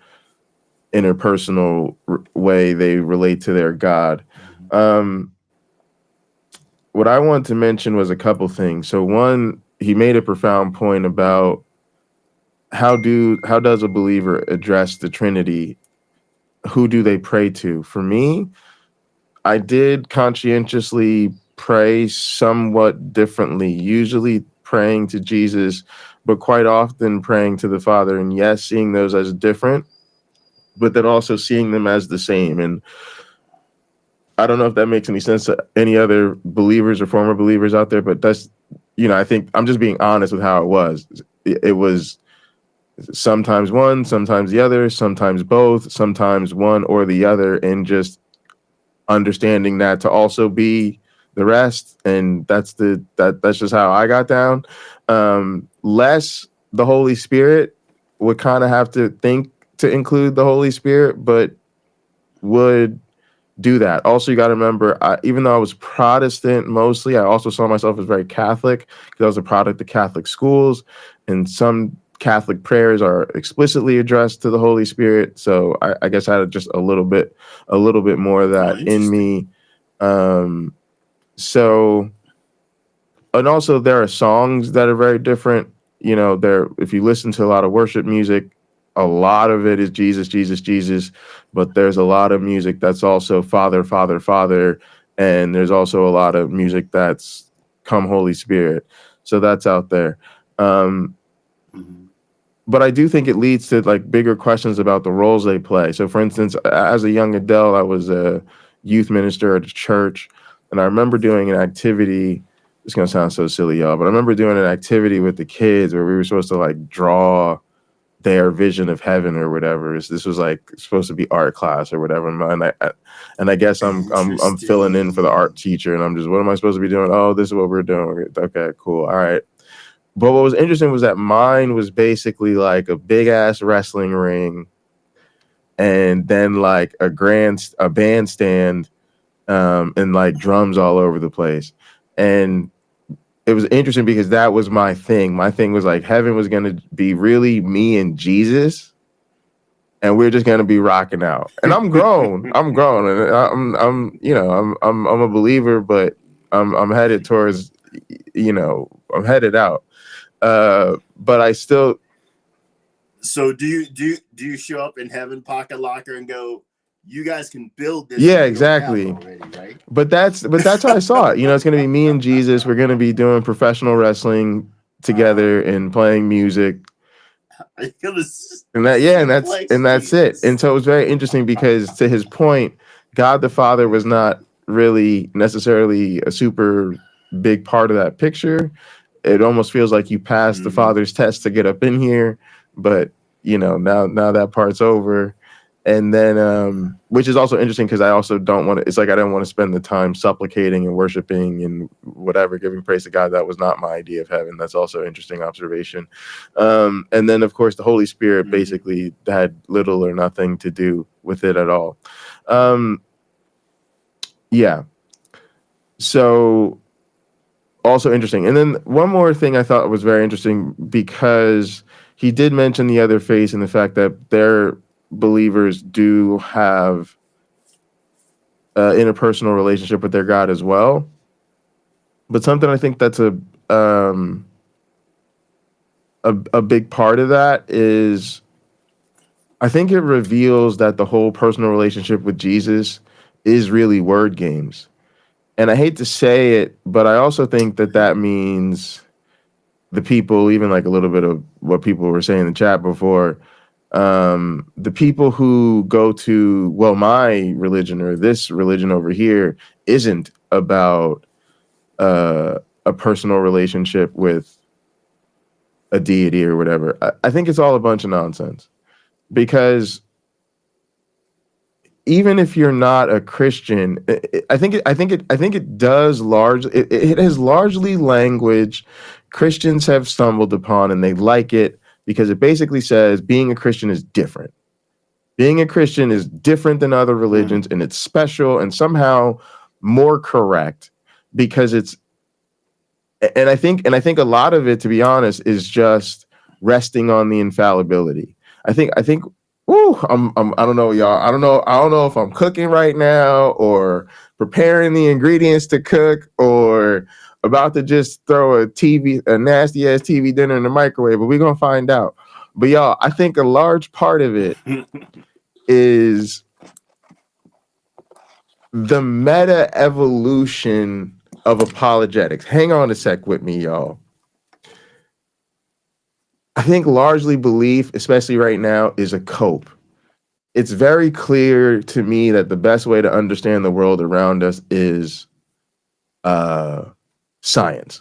interpersonal way they relate to their God. What I want to mention was a couple things. So one, he made a profound point about how does a believer address the Trinity? Who do they pray to? For me, I did conscientiously pray somewhat differently, usually praying to Jesus, but quite often praying to the Father. And yes, seeing those as different, but then also seeing them as the same. And I don't know if that makes any sense to any other believers or former believers out there, but that's, you know, I think I'm just being honest with how it was. It was sometimes one, sometimes the other, sometimes both, sometimes one or the other, and just understanding that to also be the rest. And that's just how I got down. Less the Holy Spirit, would kind of have to think to include the Holy Spirit, but would do that. Also, you got to remember, even though I was Protestant mostly, I also saw myself as very Catholic because I was a product of Catholic schools, and some Catholic prayers are explicitly addressed to the Holy Spirit. So I guess I had just a little bit more of that in me. So, and also there are songs that are very different. You know, if you listen to a lot of worship music, a lot of it is Jesus, Jesus, Jesus, but there's a lot of music that's also Father, Father, Father, and there's also a lot of music that's Come Holy Spirit. So that's out there. But I do think it leads to like bigger questions about the roles they play. So for instance, as a young adult, I was a youth minister at a church, and I remember doing an activity. It's going to sound so silly, y'all, but I remember doing an activity with the kids where we were supposed to like draw their vision of heaven or whatever. This was like supposed to be art class or whatever. And I guess I'm filling in for the art teacher, and I'm just, what am I supposed to be doing? Oh, this is what we're doing. Okay, cool. All right. But what was interesting was that mine was basically like a big ass wrestling ring, and then like a bandstand, and like drums all over the place. And it was interesting because that was my thing. My thing was like heaven was going to be really me and Jesus, and we're just going to be rocking out. And I'm grown. I'm grown, and I'm a believer, but I'm headed towards, I'm headed out. But I still. So do you show up in heaven pocket locker and go, you guys can build this? Yeah, exactly. Already, right? But that's how I saw it. You know, it's gonna be me and Jesus. We're gonna be doing professional wrestling together and playing music. And that's it. And so it was very interesting because, to his point, God the Father was not really necessarily a super big part of that picture. It almost feels like you passed the Father's test to get up in here, but now that part's over. And then, which is also interesting because I also don't want to. It's like I don't want to spend the time supplicating and worshiping and whatever, giving praise to God. That was not my idea of heaven. That's also an interesting observation. And then, of course, the Holy Spirit basically had little or nothing to do with it at all. Yeah. So. Also interesting. And then one more thing I thought was very interesting, because he did mention the other faiths and the fact that their believers do have an interpersonal relationship with their God as well. But something I think that's a big part of that is, I think it reveals that the whole personal relationship with Jesus is really word games. And I hate to say it, but I also think that means the people, even like a little bit of what people were saying in the chat before, The people who go to, well, my religion or this religion over here isn't about a personal relationship with a deity or whatever. I think it's all a bunch of nonsense, because even if you're not a Christian, I think it does it has largely language Christians have stumbled upon, and they like it because it basically says being a Christian is different. Being a Christian is different than other religions, and it's special and somehow more correct because it's. And I think a lot of it, to be honest, is just resting on the infallibility. I think. Woo, I don't know, y'all. I don't know if I'm cooking right now or preparing the ingredients to cook or about to just throw a nasty ass TV dinner in the microwave, but we're gonna find out. But y'all, I think a large part of it is the meta evolution of apologetics. Hang on a sec with me, y'all. I think largely belief, especially right now, is a cope. It's very clear to me that the best way to understand the world around us is science.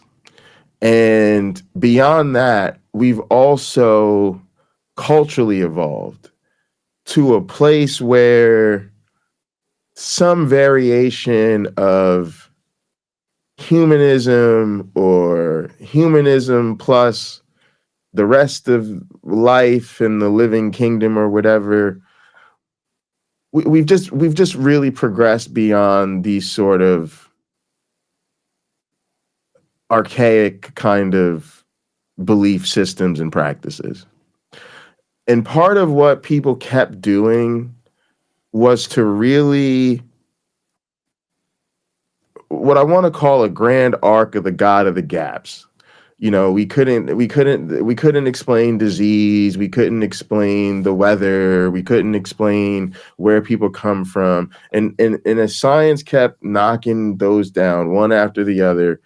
And beyond that, we've also culturally evolved to a place where some variation of humanism or humanism plus the rest of life and the living kingdom or whatever, we've just really progressed beyond these sort of archaic kind of belief systems and practices. And part of what people kept doing was to really, what I want to call a grand arc of the God of the gaps. You know, we couldn't explain disease, we couldn't explain the weather, we couldn't explain where people come from. And as science kept knocking those down one after the other,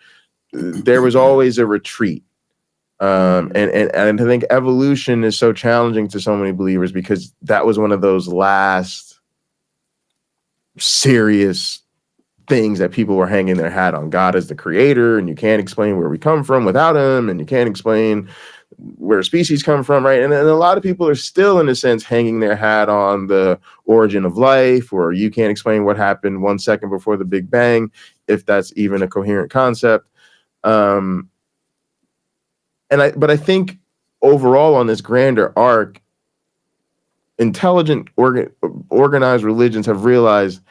there was always a retreat. And I think evolution is so challenging to so many believers because that was one of those last serious things that people were hanging their hat on. God is the creator, and you can't explain where we come from without him, and you can't explain where species come from, right? And a lot of people are still, in a sense, hanging their hat on the origin of life, or you can't explain what happened 1 second before the Big Bang, if that's even a coherent concept. But I think overall on this grander arc, intelligent, organized religions have realized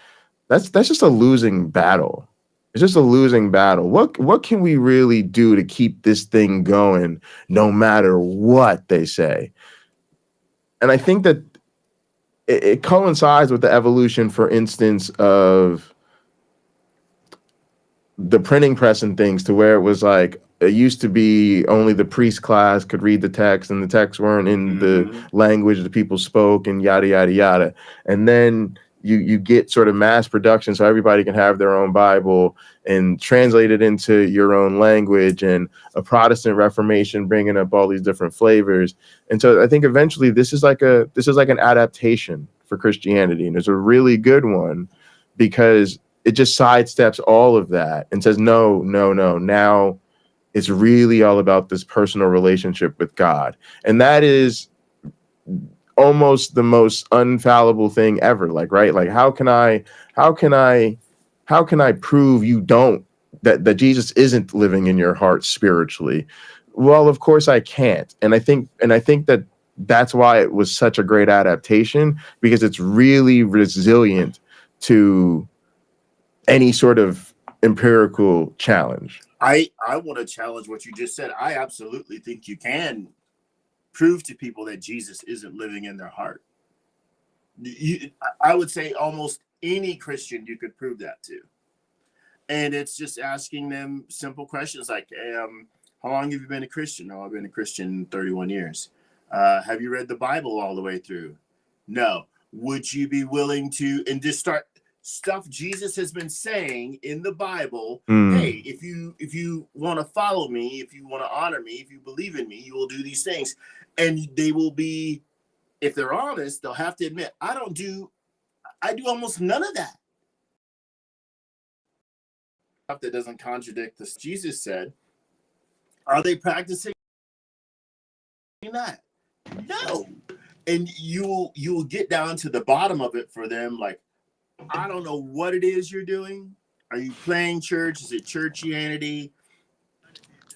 that's just a losing battle. It's just a losing battle. What can we really do to keep this thing going, no matter what they say? And I think that it coincides with the evolution, for instance, of the printing press and things, to where it was like, it used to be only the priest class could read the text, and the texts weren't in the language that people spoke, and yada, yada, yada. And then you get sort of mass production, so everybody can have their own Bible and translate it into your own language, and a Protestant Reformation bringing up all these different flavors. And so I think eventually this is like an adaptation for Christianity, and it's a really good one because it just sidesteps all of that and says, no, now it's really all about this personal relationship with God. And that is almost the most infallible thing ever. Like, right? Like, how can I prove you don't, that Jesus isn't living in your heart spiritually? Well, of course I can't. And I think that that's why it was such a great adaptation, because it's really resilient to any sort of empirical challenge. I want to challenge what you just said. I absolutely think you can prove to people that Jesus isn't living in their heart. I would say almost any Christian you could prove that to. And it's just asking them simple questions like, how long have you been a Christian? Oh, I've been a Christian 31 years. Have you read the Bible all the way through? No. Would you be willing to, and just start stuff Jesus has been saying in the Bible? Hey, if you want to follow me, if you want to honor me, if you believe in me, you will do these things. And they will be if they're honest, they'll have to admit, I do almost none of that. That doesn't contradict this Jesus said. Are they practicing that? No. And you'll get down to the bottom of it for them, like, I don't know what it is you're doing. Are you playing church? Is it churchianity?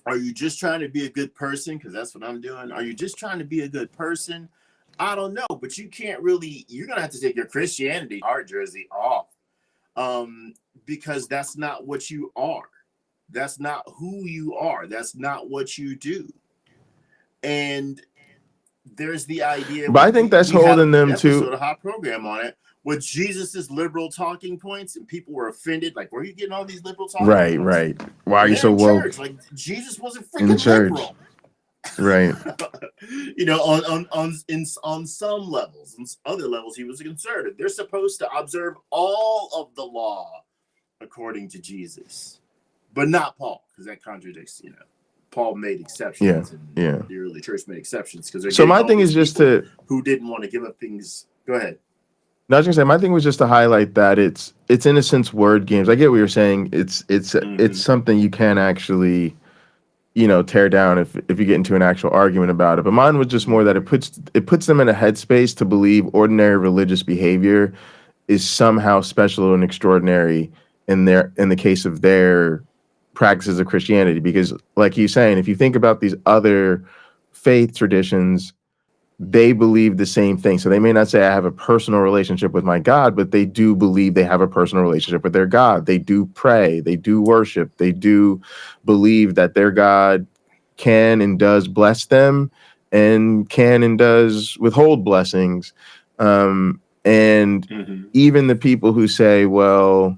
Are you just trying to be a good person? Because that's what I'm doing. Are you just trying to be a good person? I don't know, but you can't really, you're going to have to take your Christianity art jersey off, because that's not what you are. That's not who you are. That's not what you do. And there's the idea. But I think that's holding them to a hot program on it with Jesus's liberal talking points, and people were offended. Like, where are you getting all these liberal talking points? Right. Why are you so woke? Church. Like, Jesus wasn't freaking liberal. Right. You know, on some levels, on other levels, he was a conservative. They're supposed to observe all of the law according to Jesus, but not Paul, because that contradicts, you know. Paul made exceptions. And the early church made exceptions because. So my thing is just who didn't want to give up things. Go ahead. No, I was gonna say my thing was just to highlight that it's in a sense word games. I get what you're saying. It's something you can actually, you know, tear down if you get into an actual argument about it. But mine was just more that it puts them in a headspace to believe ordinary religious behavior is somehow special and extraordinary in the case of their practices of Christianity. Because like he's saying, if you think about these other faith traditions, they believe the same thing. So they may not say I have a personal relationship with my God, but they do believe they have a personal relationship with their God. They do pray, they do worship, they do believe that their God can and does bless them and can and does withhold blessings. And even the people who say, well,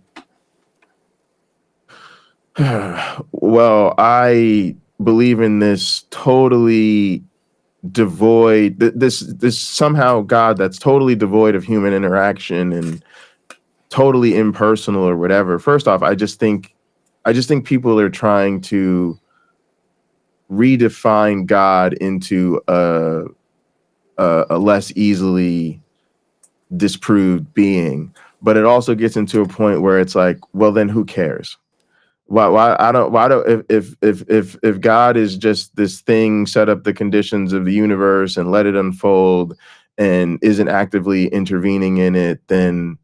I believe in this totally devoid, this somehow God that's totally devoid of human interaction and totally impersonal or whatever. First off, I just think people are trying to redefine God into a less easily disproved being. But it also gets into a point where it's like, well, then who cares? If God is just this thing, set up the conditions of the universe and let it unfold and isn't actively intervening in it, then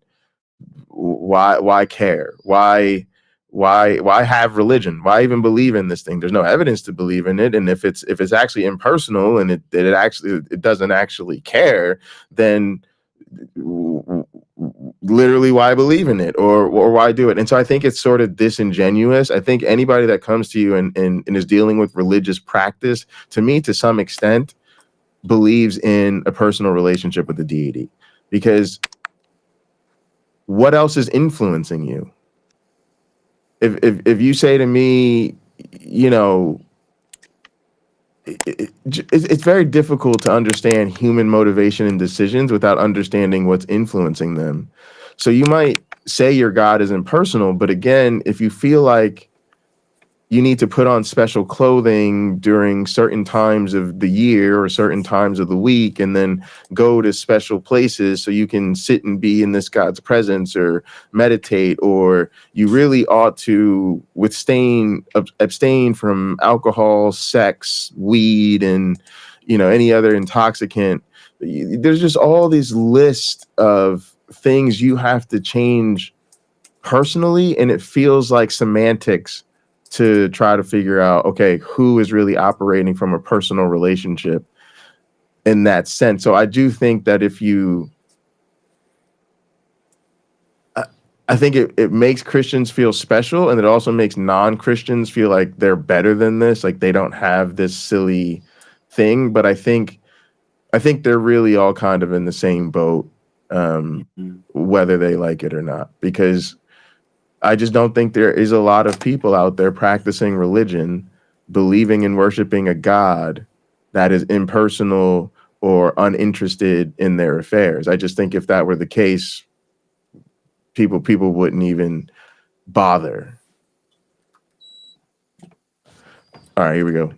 why care? Why have religion? Why even believe in this thing? There's no evidence to believe in it. And if it's actually impersonal and it doesn't actually care, then literally why believe in it or why do it? And so I think it's sort of disingenuous. I think anybody that comes to you and is dealing with religious practice, to me, to some extent, believes in a personal relationship with the deity, because what else is influencing you? If you say to me, you know, it's very difficult to understand human motivation and decisions without understanding what's influencing them. So you might say your God is impersonal, but again, if you feel like you need to put on special clothing during certain times of the year or certain times of the week and then go to special places so you can sit and be in this God's presence or meditate, or you really ought to abstain from alcohol, sex, weed, and, you know, any other intoxicant. There's just all these lists of things you have to change personally, and it feels like semantics to try to figure out, okay, who is really operating from a personal relationship in that sense. So I do think that I think it makes Christians feel special, and it also makes non-Christians feel like they're better than this, like they don't have this silly thing. But I think they're really all kind of in the same boat, whether they like it or not, because I just don't think there is a lot of people out there practicing religion, believing and worshiping a God that is impersonal or uninterested in their affairs. I just think if that were the case, people wouldn't even bother. All right, here we go.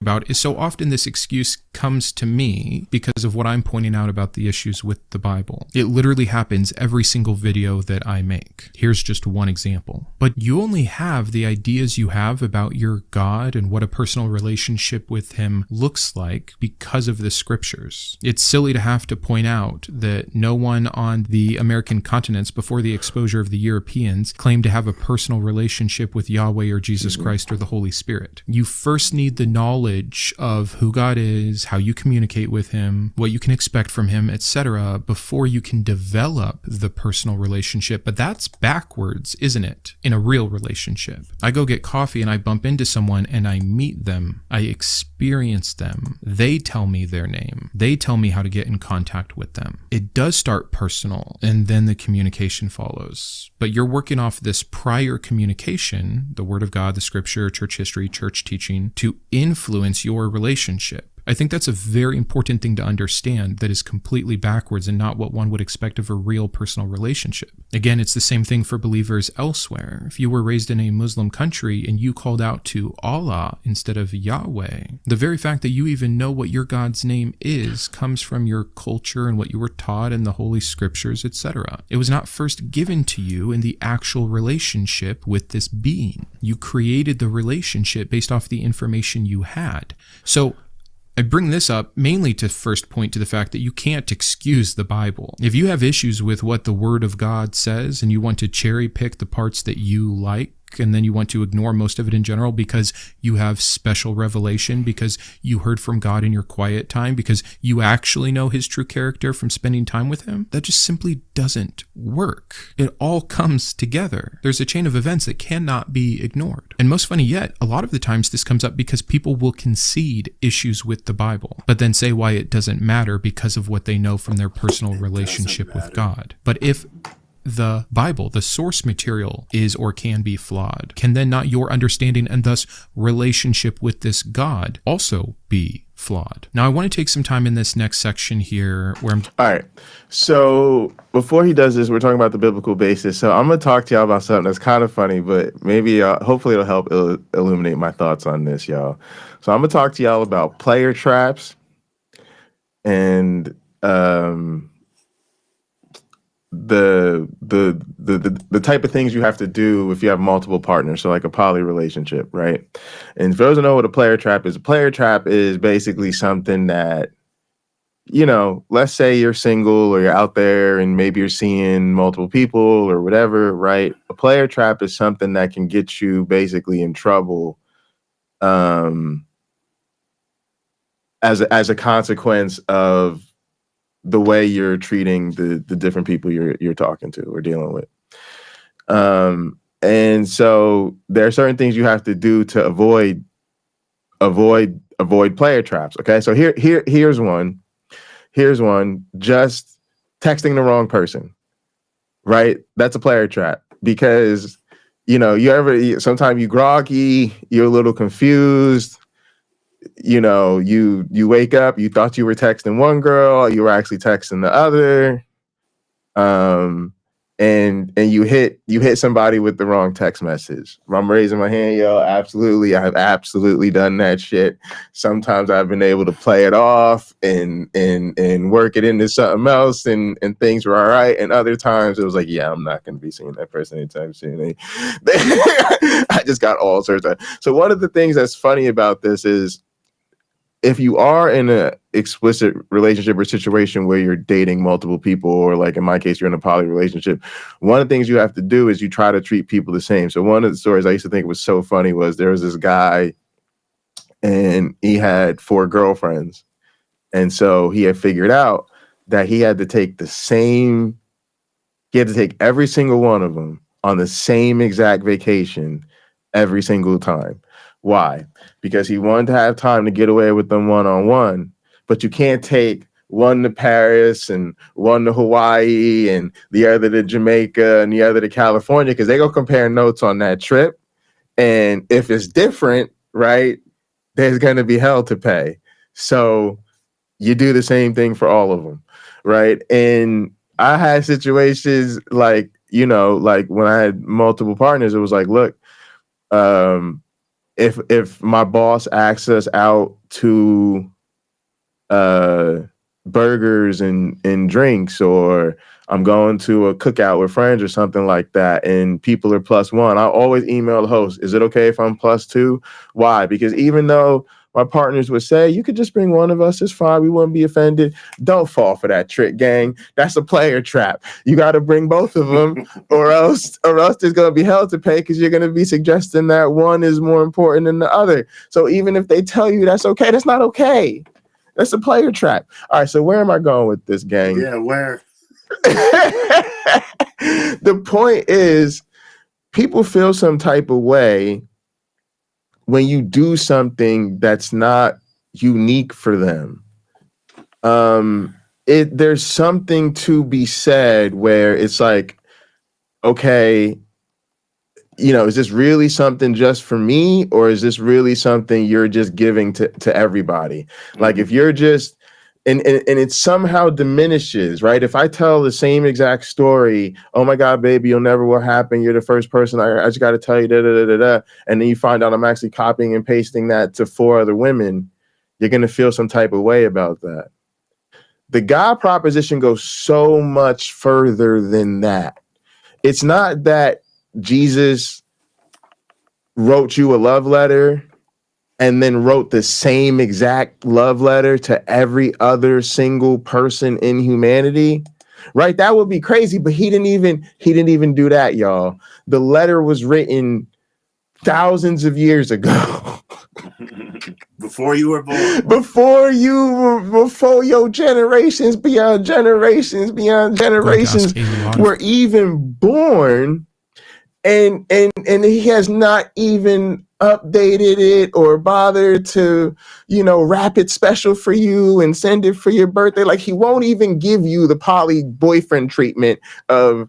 about is so often this excuse comes to me because of what I'm pointing out about the issues with the Bible. It literally happens every single video that I make. Here's just one example. But you only have the ideas you have about your God and what a personal relationship with him looks like because of the scriptures. It's silly to have to point out that no one on the American continents before the exposure of the Europeans claimed to have a personal relationship with Yahweh or Jesus Christ or the Holy Spirit. You first need the knowledge of who God is, how you communicate with him, what you can expect from him, etc., before you can develop the personal relationship. But that's backwards, isn't it? In a real relationship. I go get coffee and I bump into someone and I meet them. I experience them. They tell me their name. They tell me how to get in contact with them. It does start personal and then the communication follows. But you're working off this prior communication, the Word of God, the Scripture, church history, church teaching, to influence your relationship. I think that's a very important thing to understand that is completely backwards and not what one would expect of a real personal relationship. Again, it's the same thing for believers elsewhere. If you were raised in a Muslim country and you called out to Allah instead of Yahweh, the very fact that you even know what your God's name is comes from your culture and what you were taught in the Holy Scriptures, etc. It was not first given to you in the actual relationship with this being. You created the relationship based off the information you had. So I bring this up mainly to first point to the fact that you can't excuse the Bible. If you have issues with what the Word of God says and you want to cherry pick the parts that you like, and then you want to ignore most of it in general because you have special revelation, because you heard from God in your quiet time, because you actually know his true character from spending time with him, that just simply doesn't work. It all comes together. There's a chain of events that cannot be ignored. And most funny yet, a lot of the times this comes up because people will concede issues with the Bible, but then say why it doesn't matter because of what they know from their personal relationship with God. But if the Bible, the source material, is or can be flawed, can then not your understanding and thus relationship with this God also be flawed? Now, I want to take some time in this next section here where I'm... All right. So before he does this, we're talking about the biblical basis. So I'm going to talk to y'all about something that's kind of funny, but maybe hopefully it'll help illuminate my thoughts on this, y'all. So I'm going to talk to y'all about player traps and the type of things you have to do if you have multiple partners, so like a poly relationship, right? And for those who know what a player trap is basically something that, you know, let's say you're single or you're out there and maybe you're seeing multiple people or whatever, right? A player trap is something that can get you basically in trouble as a consequence of the way you're treating the different people you're talking to or dealing with. And so there are certain things you have to do to avoid player traps. Okay. So here's one. Just texting the wrong person, right? That's a player trap because, you know, sometimes you groggy, you're a little confused. You know, you wake up, you thought you were texting one girl, you were actually texting the other, and you hit somebody with the wrong text message. I'm raising my hand, yo. Absolutely, I have absolutely done that shit. Sometimes I've been able to play it off and work it into something else, and things were all right. And other times it was like, yeah, I'm not going to be seeing that person anytime soon. I just got all sorts of. So one of the things that's funny about this is, if you are in an explicit relationship or situation where you're dating multiple people, or like in my case, you're in a poly relationship, one of the things you have to do is you try to treat people the same. So one of the stories I used to think was so funny was there was this guy and he had 4 girlfriends. And so he had figured out that he had to take every single one of them on the same exact vacation every single time. Why? Because he wanted to have time to get away with them one-on-one, but you can't take one to Paris and one to Hawaii and the other to Jamaica and the other to California, because they go compare notes on that trip. And if it's different, right, there's going to be hell to pay. So you do the same thing for all of them, right? And I had situations like, you know, like when I had multiple partners, it was like, look, if my boss asks us out to burgers and drinks, or I'm going to a cookout with friends or something like that, and people are +1, I always email the host, is it okay if I'm +2? Why? Because even though my partners would say, you could just bring one of us, it's fine, we wouldn't be offended. Don't fall for that trick, gang. That's a player trap. You got to bring both of them, or else there's going to be hell to pay, because you're going to be suggesting that one is more important than the other. So even if they tell you that's okay, that's not okay. That's a player trap. All right, so where am I going with this, gang? Yeah, where? The point is, people feel some type of way when you do something that's not unique for them. There's something to be said where it's like, okay, is this really something just for me, or is this really something you're just giving to everybody? Like, if you're just, and it somehow diminishes, right? If I tell the same exact story, oh my God, baby, you'll never what happened. You're the first person I just got to tell you, and then you find out I'm actually copying and pasting that to 4 other women, you're going to feel some type of way about that. The God proposition goes so much further than that. It's not that Jesus wrote you a love letter and then wrote the same exact love letter to every other single person in humanity, right? That would be crazy, but he didn't even do that, y'all. The letter was written thousands of years ago. Before you were born. Before your generations beyond generations were even born. And he has not even updated it or bothered to, wrap it special for you and send it for your birthday. Like, he won't even give you the poly boyfriend treatment of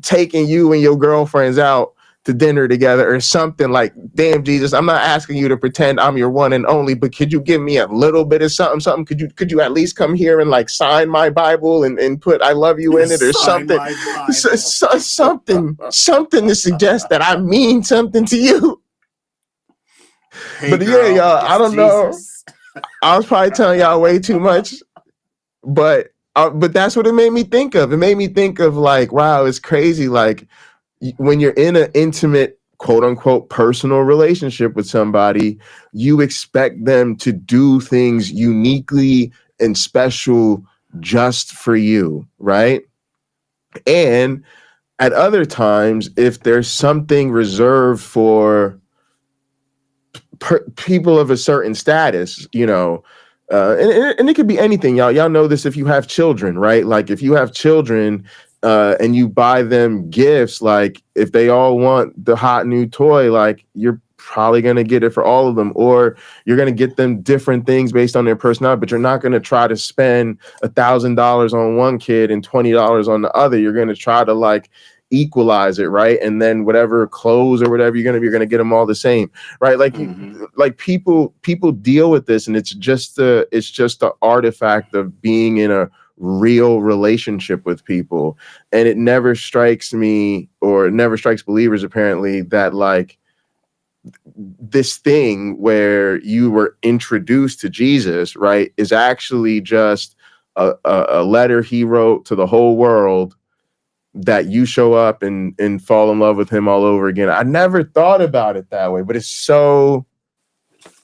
taking you and your girlfriends out to dinner together or something. Like, damn, Jesus, I'm not asking you to pretend I'm your one and only, but could you give me a little bit of something? Could you at least come here and like sign my Bible and put I love you in it or something? Something to suggest that I mean something to you. Hey, but girl, yeah, y'all, I don't know. I was probably telling y'all way too much, but that's what it made me think of. It made me think of like, wow, it's crazy. Like, when you're in an intimate, quote unquote, personal relationship with somebody, you expect them to do things uniquely and special just for you, right? And at other times, if there's something reserved for people of a certain status, and it could be anything, y'all know this if you have children, right? Like, if you have children, and you buy them gifts, like if they all want the hot new toy, like you're probably going to get it for all of them, or you're going to get them different things based on their personality, but you're not going to try to spend $1,000 on one kid and $20 on the other. You're going to try to like equalize it, right? And then whatever clothes or whatever you're going to get them all the same, right? Like, like people deal with this, and it's just the artifact of being in a real relationship with people. And it never strikes me, or it never strikes believers apparently, that like this thing where you were introduced to Jesus, right, is actually just a letter he wrote to the whole world, that you show up and fall in love with him all over again. I never thought about it that way, but it's so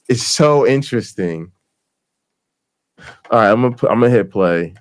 interesting. All right, I'm gonna hit play.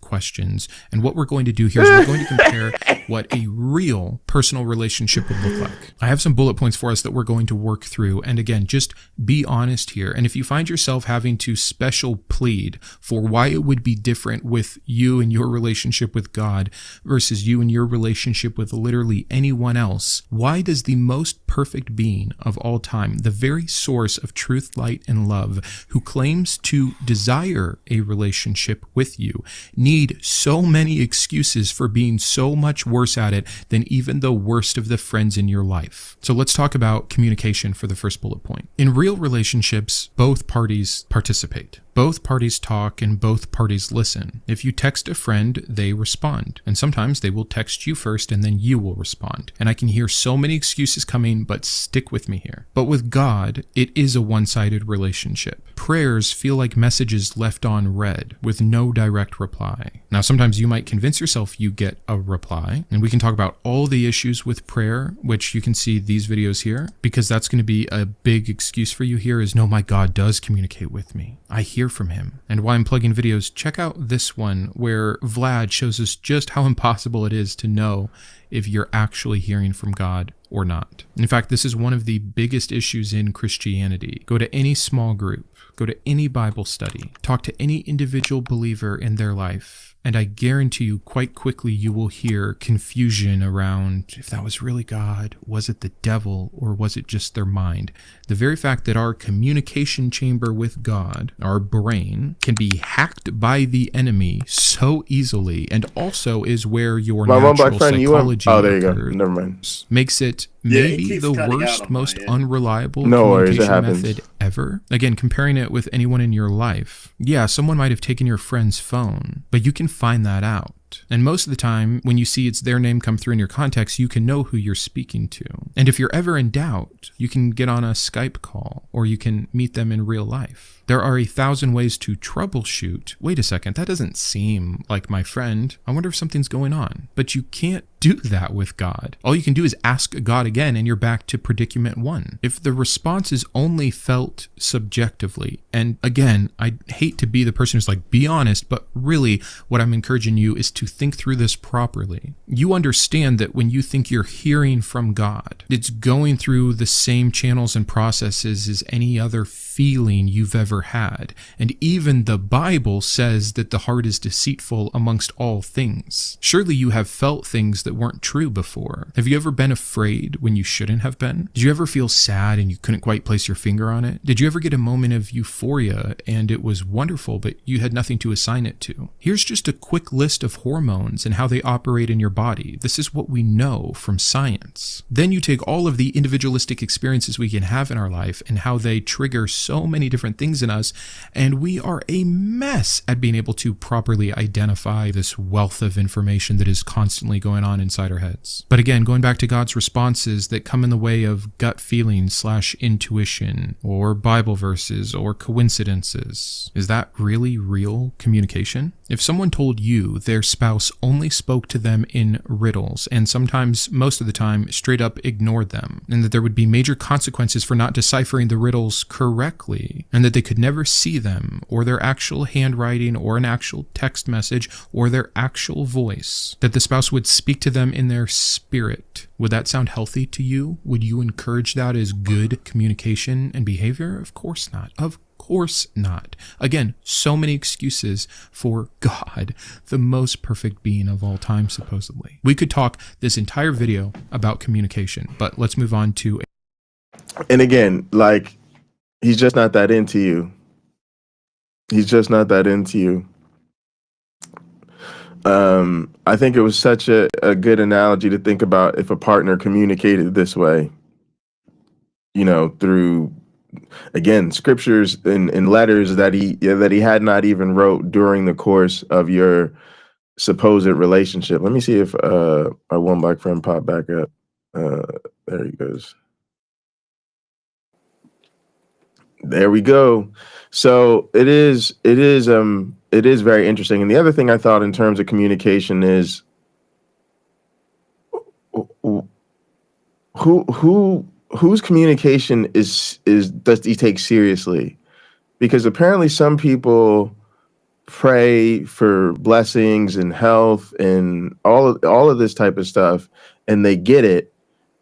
Questions, and what we're going to do here is we're going to compare what a real personal relationship would look like. I have some bullet points for us that we're going to work through, and again, just be honest here. And if you find yourself having to special plead for why it would be different with you and your relationship with God versus you and your relationship with literally anyone else, why does the most perfect being of all time, the very source of truth, light, and love, who claims to desire a relationship with you, need so many excuses for being so much worse at it than even the worst of the friends in your life? So let's talk about communication for the first bullet point. In real relationships, both parties participate. Both parties talk and both parties listen. If you text a friend, they respond. And sometimes they will text you first and then you will respond. And I can hear so many excuses coming, but stick with me here. But with God, it is a one-sided relationship. Prayers feel like messages left on read with no direct reply. Now, sometimes you might convince yourself you get a reply, and we can talk about all the issues with prayer, which you can see these videos here, because that's going to be a big excuse for you here is, no, my God does communicate with me. I hear from him. And while I'm plugging videos, check out this one where Vlad shows us just how impossible it is to know if you're actually hearing from God or not. In fact, this is one of the biggest issues in Christianity. Go to any small group, go to any Bible study, talk to any individual believer in their life, and I guarantee you quite quickly you will hear confusion around if that was really God, was it the devil, or was it just their mind? The very fact that our communication chamber with God, our brain, can be hacked by the enemy so easily, and also is where your natural psychology oh, there you go. Never mind. Makes it maybe the worst, most unreliable worries, communication method ever. Again, comparing it with anyone in your life. Yeah, someone might have taken your friend's phone, but you can find that out. And most of the time, when you see it's their name come through in your contacts, you can know who you're speaking to. And if you're ever in doubt, you can get on a Skype call, or you can meet them in real life. There are 1,000 ways to troubleshoot. Wait a second, that doesn't seem like my friend. I wonder if something's going on. But you can't do that with God. All you can do is ask God again, and you're back to predicament 1. If the response is only felt subjectively, and again, I hate to be the person who's like, be honest, but really what I'm encouraging you is to think through this properly. You understand that when you think you're hearing from God, it's going through the same channels and processes as any other feeling you've ever had. And even the Bible says that the heart is deceitful amongst all things. Surely you have felt things that weren't true before. Have you ever been afraid when you shouldn't have been? Did you ever feel sad and you couldn't quite place your finger on it? Did you ever get a moment of euphoria and it was wonderful, but you had nothing to assign it to? Here's just a quick list of hormones and how they operate in your body. This is what we know from science. Then you take all of the individualistic experiences we can have in our life and how they trigger so many different things in us, and we are a mess at being able to properly identify this wealth of information that is constantly going on inside our heads. But again, going back to God's responses that come in the way of gut feelings / intuition or Bible verses or coincidences, is that really real communication? If someone told you their spouse only spoke to them in riddles and sometimes, most of the time, straight up ignored them, and that there would be major consequences for not deciphering the riddles correctly, and that they could never see them or their actual handwriting or an actual text message or their actual voice, that the spouse would speak to them in their spirit, would that sound healthy to you? Would you encourage that as good communication and behavior? Of course not. Of course not. Again, so many excuses for God, the most perfect being of all time, supposedly. We could talk this entire video about communication, but let's move on to... And again, like, he's just not that into you. He's just not that into you. I think it was such a good analogy to think about if a partner communicated this way, you know, through, again, scriptures and letters that he had not even wrote during the course of your supposed relationship. Let me see if our one black friend popped back up. There he goes. There we go. So it is very interesting. And the other thing I thought in terms of communication is whose communication does he take seriously? Because apparently some people pray for blessings and health and all of this type of stuff, and they get it,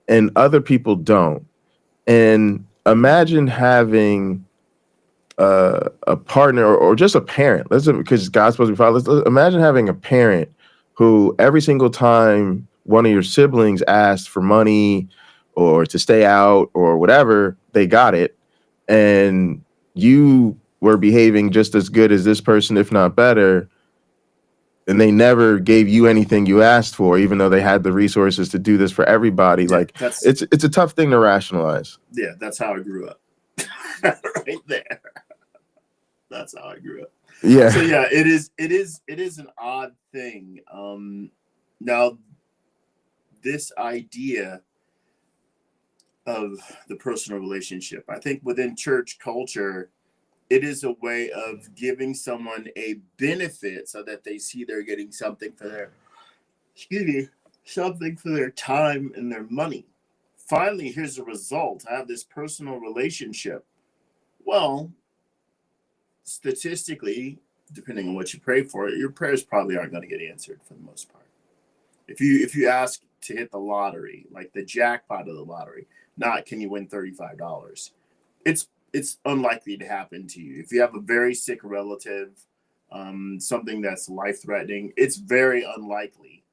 and other people don't. And imagine having a partner or just a parent. Because God's supposed to be father. Imagine having a parent who every single time one of your siblings asked for money or to stay out or whatever, they got it, and you were behaving just as good as this person, if not better, and they never gave you anything you asked for, even though they had the resources to do this for everybody. Yeah, like, it's a tough thing to rationalize. Yeah, that's how I grew up. Right there. That's how I grew up. Yeah. So yeah, it is an odd thing. Now this idea of the personal relationship, I think within church culture, it is a way of giving someone a benefit so that they see they're getting something for their, something for their time and their money. Finally, here's the result. I have this personal relationship. Well, statistically, depending on what you pray for, your prayers probably aren't going to get answered for the most part. If you ask to hit the lottery, like the jackpot of the lottery, not can you win $35, it's unlikely to happen to you. If you have a very sick relative, something that's life-threatening, it's very unlikely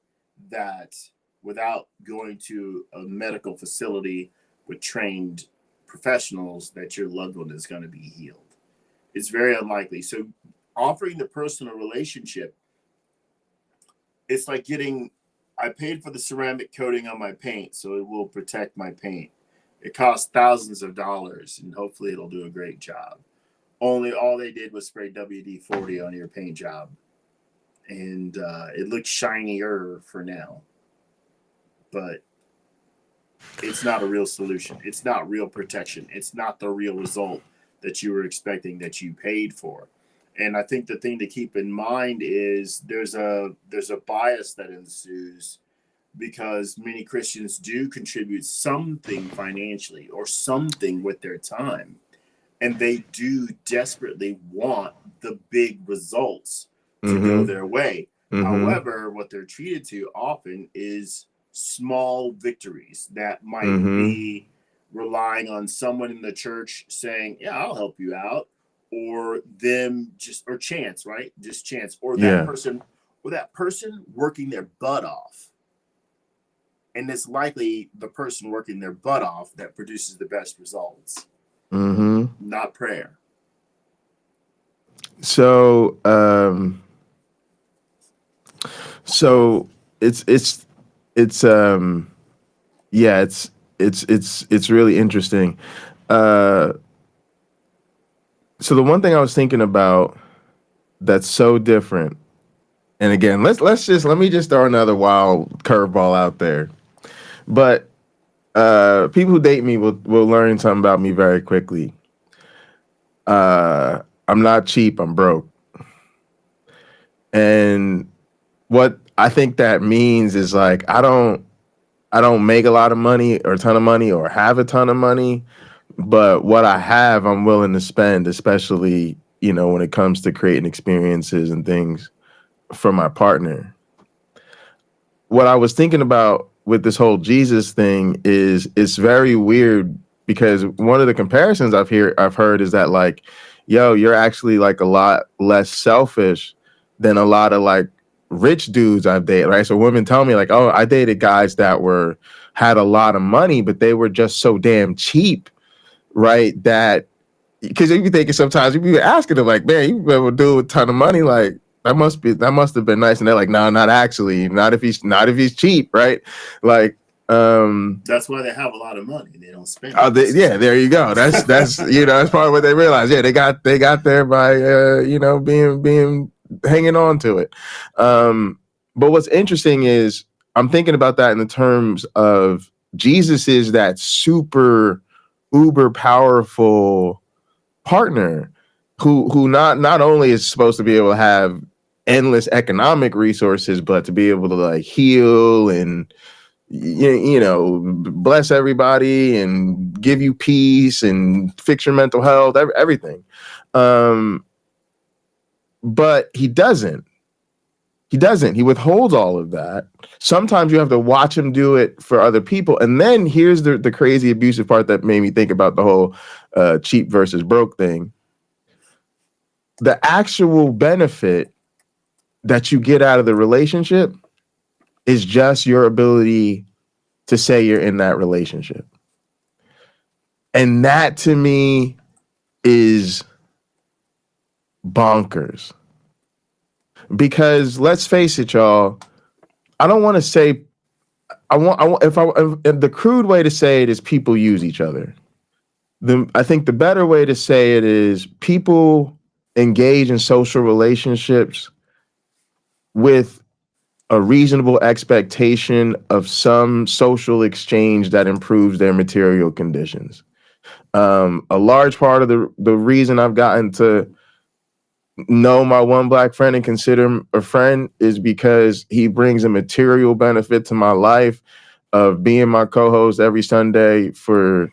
that without going to a medical facility with trained professionals that your loved one is going to be healed. It's very unlikely. So offering the personal relationship, it's like I paid for the ceramic coating on my paint, so it will protect my paint. It costs thousands of dollars, and hopefully it'll do a great job. Only all they did was spray WD-40 on your paint job, and it looks shinier for now. But it's not a real solution. It's not real protection. It's not the real result that you were expecting, that you paid for. And I think the thing to keep in mind is there's a bias that ensues because many Christians do contribute something financially or something with their time. And they do desperately want the big results to go their way. However, what they're treated to often is small victories that might be relying on someone in the church saying, yeah, I'll help you out, or them or chance, right? Just chance, or that person working their butt off. And it's likely the person working their butt off that produces the best results, not prayer. So, it's really interesting. So the one thing I was thinking about that's so different, and again, let me just throw another wild curveball out there. But people who date me will learn something about me very quickly. I'm not cheap, I'm broke. And what I think that means is like I don't make a lot of money or a ton of money or have a ton of money, but what I have, I'm willing to spend, especially, when it comes to creating experiences and things for my partner. What I was thinking about with this whole Jesus thing is it's very weird because one of the comparisons I've heard is that like, yo, you're actually like a lot less selfish than a lot of like rich dudes I've dated, right? So women tell me like, oh, I dated guys that had a lot of money, but they were just so damn cheap, right? That because you be thinking sometimes you be asking them like, man, you ever do with a ton of money, like that must have been nice, and they're like, no, not actually, not if he's cheap, right? Like, that's why they have a lot of money. They don't spend. Yeah, there you go. That's that's part of what they realize. Yeah, they got there by being hanging on to it. But what's interesting is I'm thinking about that in the terms of Jesus is that super uber powerful partner who not only is supposed to be able to have endless economic resources, but to be able to like heal and bless everybody and give you peace and fix your mental health, everything. But he doesn't. He withholds all of that. Sometimes you have to watch him do it for other people. And then here's the crazy abusive part that made me think about the whole cheap versus broke thing. The actual benefit that you get out of the relationship is just your ability to say you're in that relationship. And that to me is bonkers. Because let's face it, y'all, I don't want to say if the crude way to say it is people use each other. I think the better way to say it is people engage in social relationships with a reasonable expectation of some social exchange that improves their material conditions. A large part of the reason I've gotten to know my one black friend and consider him a friend is because he brings a material benefit to my life of being my co-host every Sunday for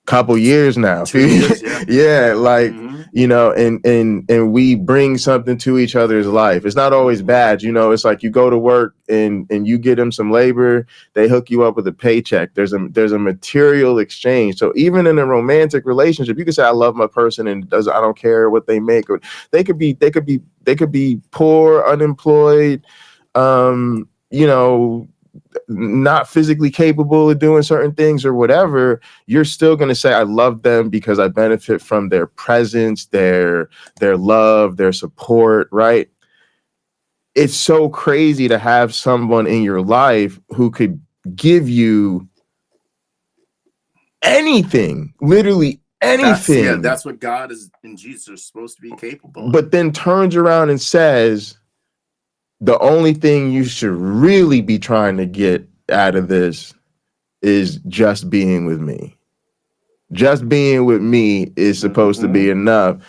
couple years now. 2 years, yeah. Yeah, like you know, and we bring something to each other's life. It's not always bad, you know. It's like you go to work and you get them some labor, they hook you up with a paycheck. There's a material exchange. So even in a romantic relationship, you can say I love my person and I don't care what they make, or they could be poor, unemployed, you know, not physically capable of doing certain things or whatever. You're still going to say I love them because I benefit from their presence, their love, their support, right? It's so crazy to have someone in your life who could give you anything, literally anything. That's what God is and Jesus are supposed to be capable of. But then turns around and says the only thing you should really be trying to get out of this is just being with me. Just being with me is supposed to be enough.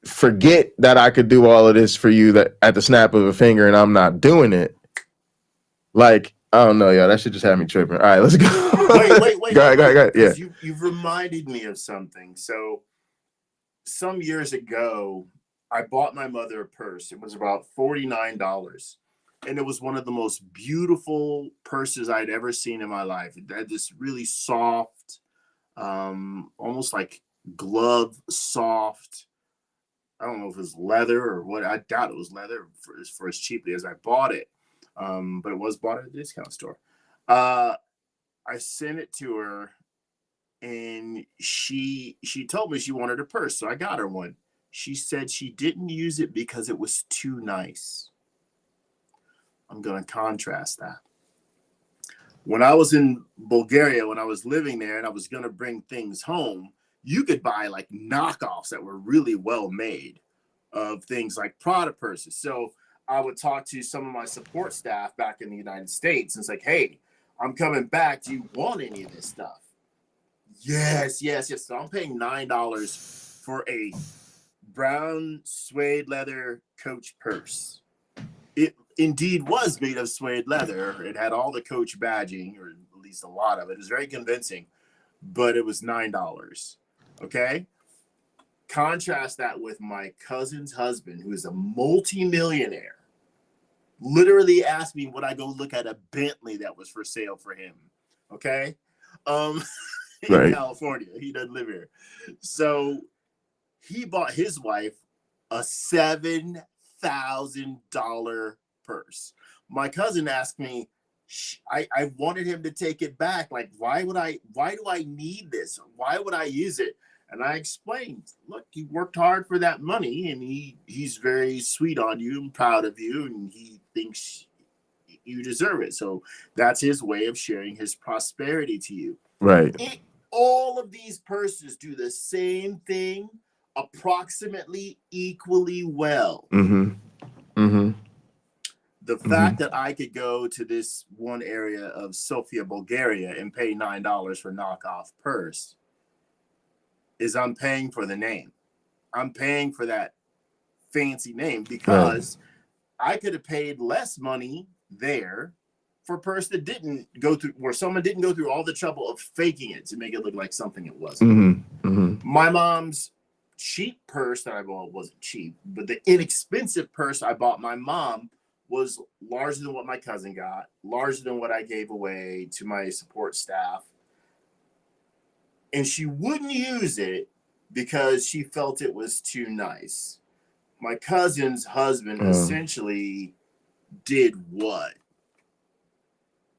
Forget that I could do all of this for you that at the snap of a finger and I'm not doing it. Like, I don't know, y'all. That shit just had me tripping. All right, let's go. Wait. Go ahead. Yeah. You've reminded me of something. So some years ago, I bought my mother a purse. It was about $49. And it was one of the most beautiful purses I'd ever seen in my life. It had this really soft, almost like glove soft. I don't know if it was leather or what. I doubt it was leather for as cheaply as I bought it. But it was bought at a discount store. I sent it to her, and she told me she wanted a purse, so I got her one. She said she didn't use it because it was too nice. I'm going to contrast that. When I was in Bulgaria, when I was living there and I was going to bring things home, you could buy like knockoffs that were really well made of things like Prada purses. So I would talk to some of my support staff back in the United States. And it's like, hey, I'm coming back. Do you want any of this stuff? Yes. So I'm paying $9 for a brown suede leather Coach purse. It indeed was made of suede leather. It had all the Coach badging, or at least a lot of it. It was very convincing, but it was $9. Okay? Contrast that with my cousin's husband, who is a multi-millionaire. Literally asked me would I go look at a Bentley that was for sale for him. Okay? In California. He doesn't live here. So he bought his wife a $7,000 purse. My cousin asked me, I wanted him to take it back. Like, why do I need this? Why would I use it? And I explained, look, he worked hard for that money, and he's very sweet on you and proud of you, and he thinks you deserve it. So that's his way of sharing his prosperity to you. Right. All of these purses do the same thing approximately equally well. The fact that I could go to this one area of Sofia, Bulgaria and pay $9 for knockoff purse is I'm paying for the name. I'm paying for that fancy name because I could have paid less money there for a purse that didn't go through, where someone didn't go through all the trouble of faking it to make it look like something it wasn't. My mom's cheap purse that I bought wasn't cheap, but the inexpensive purse I bought my mom was larger than what my cousin got, larger than what I gave away to my support staff. And she wouldn't use it because she felt it was too nice. My cousin's husband essentially did what?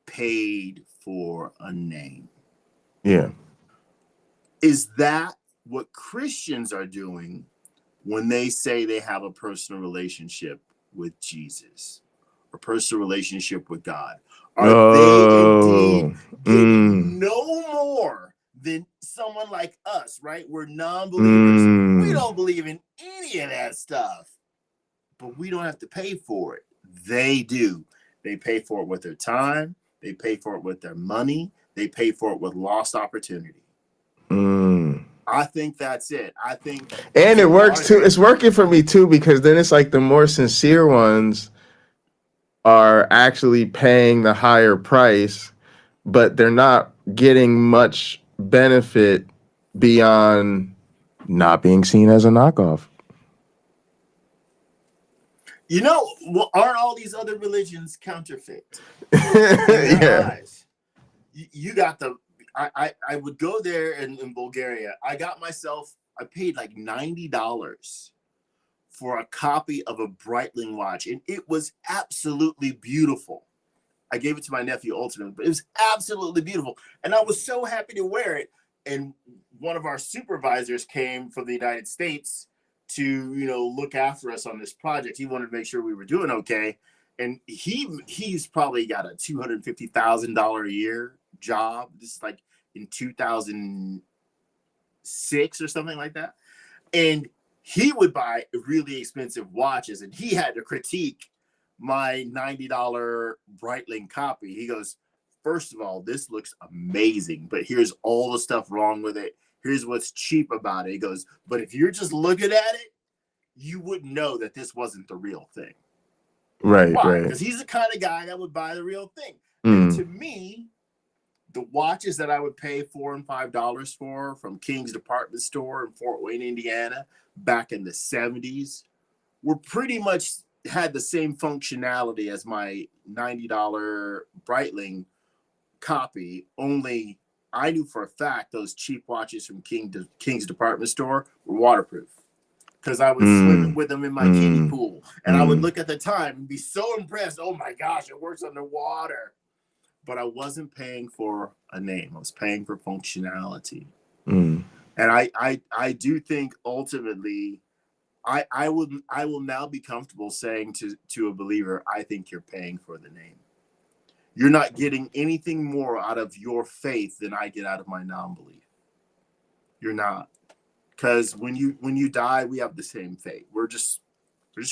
Paid for a name. Yeah. Is that what Christians are doing when they say they have a personal relationship with Jesus or personal relationship with God? Are they indeed getting no more than someone like us, right? We're non-believers. We don't believe in any any of that stuff. But we don't have to pay for it. They do. They pay for it with their time. They pay for it with their money. They pay for it with lost opportunity. I think that's it. I think, and it works too. It's working for me too, because then it's like the more sincere ones are actually paying the higher price, but they're not getting much benefit beyond not being seen as a knockoff. You know, aren't all these other religions counterfeit? Yeah. You got the. I would go there in Bulgaria. I paid like $90 for a copy of a Breitling watch, and it was absolutely beautiful. I gave it to my nephew ultimately, but it was absolutely beautiful, and I was so happy to wear it. And one of our supervisors came from the United States to, look after us on this project. He wanted to make sure we were doing okay, and he's probably got a $250,000 a year job. This is like in 2006 or something like that, and he would buy really expensive watches, and he had to critique my $90 Breitling copy. He goes, first of all, this looks amazing, but here's all the stuff wrong with it. Here's what's cheap about it. He goes, but if you're just looking at it, you wouldn't know that this wasn't the real thing. Right. Why? Right. Because he's the kind of guy that would buy the real thing. And to me, the watches that I would pay $4 and $5 for from King's Department Store in Fort Wayne, Indiana, back in the 70s, were pretty much had the same functionality as my $90 Breitling copy. Only I knew for a fact those cheap watches from King's Department Store were waterproof, because I was swimming with them in my kiddie pool, and I would look at the time and be so impressed. Oh my gosh, it works underwater. But I wasn't paying for a name. I was paying for functionality. And I do think ultimately I will now be comfortable saying to a believer, I think you're paying for the name. You're not getting anything more out of your faith than I get out of my non-belief. You're not. Because when you die, we have the same fate. We're just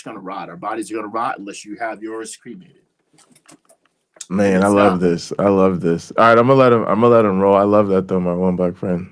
going to rot. Our bodies are going to rot unless you have yours cremated. Man, I love this. I love this. All right, I'm gonna let him roll. I love that though, my one black friend.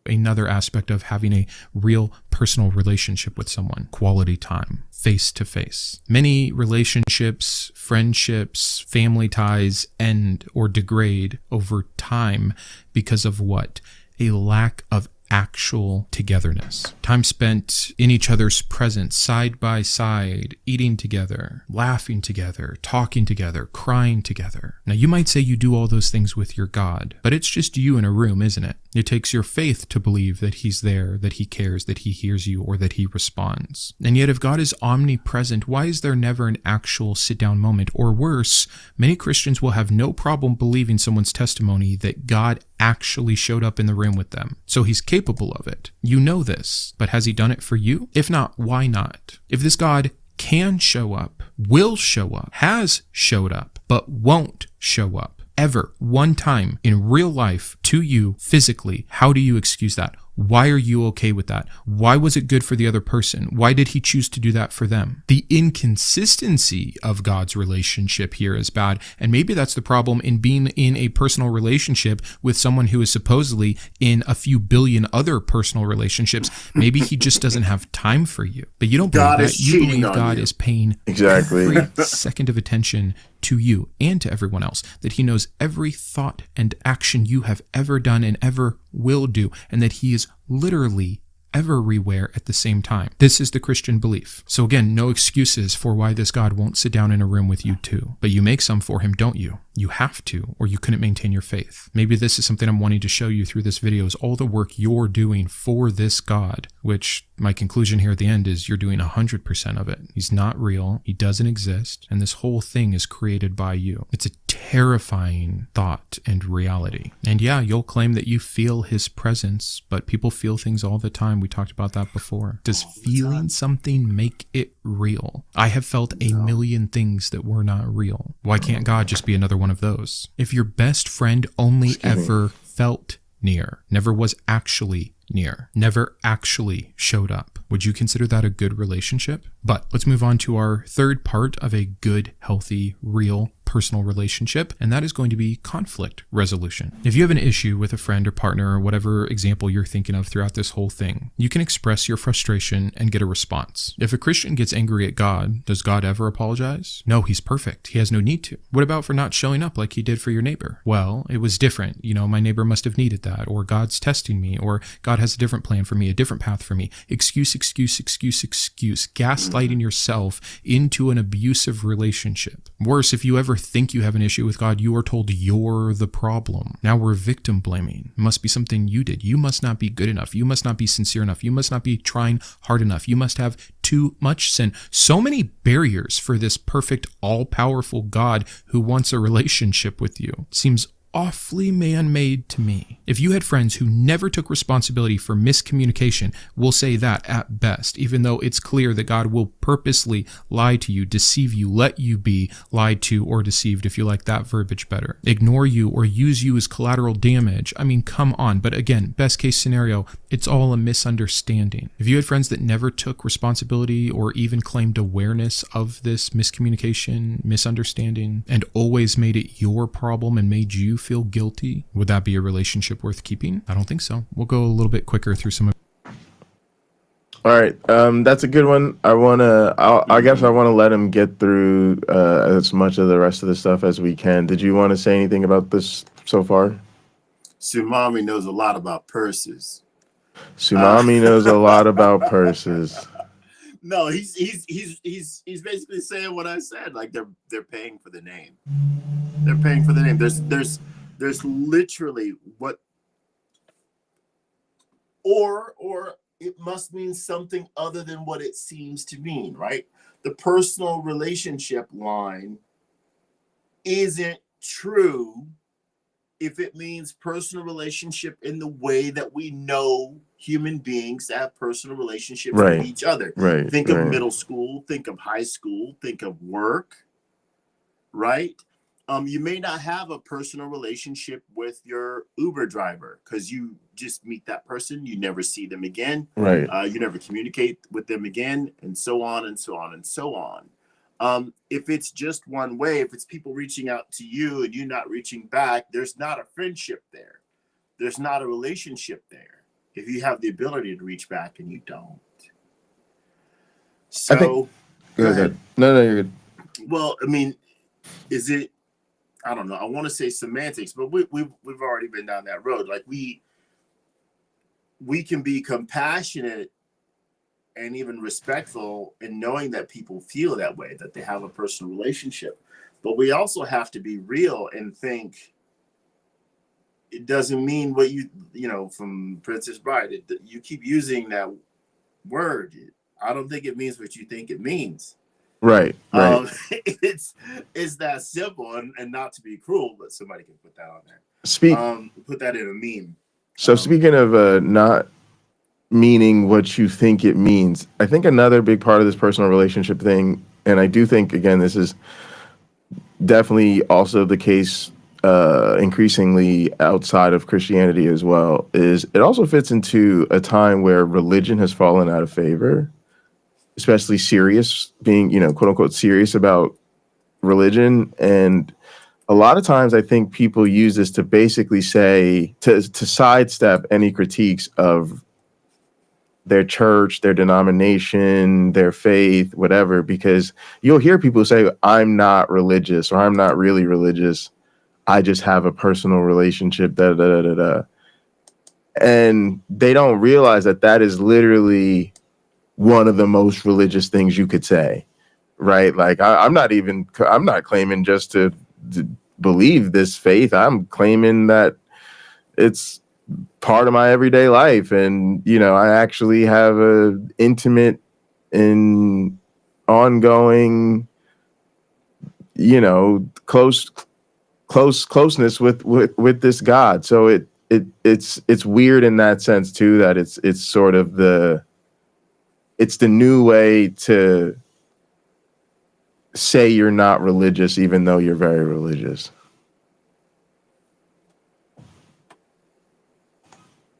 Another aspect of having a real personal relationship with someone, quality time, face to face. Many relationships, friendships, family ties end or degrade over time because of what? A lack of actual togetherness. Time spent in each other's presence, side by side, eating together, laughing together, talking together, crying together. Now, you might say you do all those things with your God, but it's just you in a room, isn't it? It takes your faith to believe that he's there, that he cares, that he hears you, or that he responds. And yet, if God is omnipresent, why is there never an actual sit-down moment? Or worse, many Christians will have no problem believing someone's testimony that God actually showed up in the room with them. So he's capable of it. You know this, but has he done it for you? If not, why not? If this God can show up, will show up, has showed up, but won't show up ever one time in real life to you physically, how do you excuse that? Why are you okay with that? Why was it good for the other person? Why did he choose to do that for them? The inconsistency of God's relationship here is bad, and maybe that's the problem in being in a personal relationship with someone who is supposedly in a few billion other personal relationships. Maybe he just doesn't have time for you. But you don't believe that. You believe God is paying every second of attention to you and to everyone else, that he knows every thought and action you have ever done and ever will do, and that he is literally everywhere at the same time. This is the Christian belief. So again, no excuses for why this God won't sit down in a room with you too. But you make some for him, don't you? You have to, or you couldn't maintain your faith. Maybe this is something I'm wanting to show you through this video, is all the work you're doing for this God, which my conclusion here at the end is you're doing 100% of it. He's not real. He doesn't exist. And this whole thing is created by you. It's a terrifying thought and reality. And yeah, you'll claim that you feel his presence, but people feel things all the time. We talked about that before. Does feeling something make it real? I have felt a million things that were not real. Why can't God just be another one of those? If your best friend only ever felt near, never was actually near, never actually showed up, Would you consider that a good relationship? But let's move on to our third part of a good, healthy, real personal relationship, and that is going to be conflict resolution. If you have an issue with a friend or partner or whatever example you're thinking of throughout this whole thing, you can express your frustration and get a response. If a Christian gets angry at God, does God ever apologize? No, he's perfect. He has no need to. What about for not showing up like he did for your neighbor? Well, it was different. You know, my neighbor must have needed that, or God's testing me, or God has a different plan for me, a different path for me. Excuse, gaslighting yourself into an abusive relationship. Worse, if you ever think you have an issue with God, you are told you're the problem. Now we're victim blaming. It must be something you did. You must not be good enough. You must not be sincere enough. You must not be trying hard enough. You must have too much sin. So many barriers for this perfect, all-powerful God who wants a relationship with you. Seems awfully man-made to me. If you had friends who never took responsibility for miscommunication, we'll say that at best, even though it's clear that God will purposely lie to you, deceive you, let you be lied to or deceived, if you like that verbiage better, ignore you or use you as collateral damage. I mean, come on. But again, best case scenario, it's all a misunderstanding. If you had friends that never took responsibility or even claimed awareness of this miscommunication, misunderstanding, and always made it your problem and made you feel guilty, would that be a relationship worth keeping? I don't think so. We'll go a little bit quicker through some of. All right, that's a good one. I guess I want to let him get through as much of the rest of the stuff as we can. Did you want to say anything about this so far? Sumami knows a lot about purses. Sumami knows a lot about purses. No, he's basically saying what I said. Like they're paying for the name. They're paying for the name. There's literally what, or it must mean something other than what it seems to mean, right? The personal relationship line isn't true if it means personal relationship in the way that we know human beings have personal relationships with each other. Right. Think of middle school, think of high school, think of work, right? You may not have a personal relationship with your Uber driver because you just meet that person, you never see them again, right? You never communicate with them again, and so on and so on and so on. If it's just one way, if it's people reaching out to you and you not reaching back, there's not a friendship there. There's not a relationship there. If you have the ability to reach back and you don't. So, go ahead. No, you're good. Well, I mean, is it? I don't know. I want to say semantics, but we've already been down that road. Like we can be compassionate and even respectful in knowing that people feel that way, that they have a personal relationship. But we also have to be real and think it doesn't mean what you know, from Princess Bride, you keep using that word. I don't think it means what you think it means. Right. It's that simple, and not to be cruel, but somebody can put that on there. Put that in a meme. So speaking of not meaning what you think it means, I think another big part of this personal relationship thing, and I do think, again, this is definitely also the case increasingly outside of Christianity as well, is it also fits into a time where religion has fallen out of favor, especially serious, being, quote unquote, serious about religion. And a lot of times I think people use this to basically say, to sidestep any critiques of their church, their denomination, their faith, whatever, because you'll hear people say, I'm not religious, or I'm not really religious. I just have a personal relationship, And they don't realize that that is literally one of the most religious things you could say, right? Like I'm not claiming just to believe this faith. I'm claiming that it's part of my everyday life, and I actually have a intimate and ongoing, closeness with this God. So it's weird in that sense too, that it's sort of it's the new way to say you're not religious, even though you're very religious.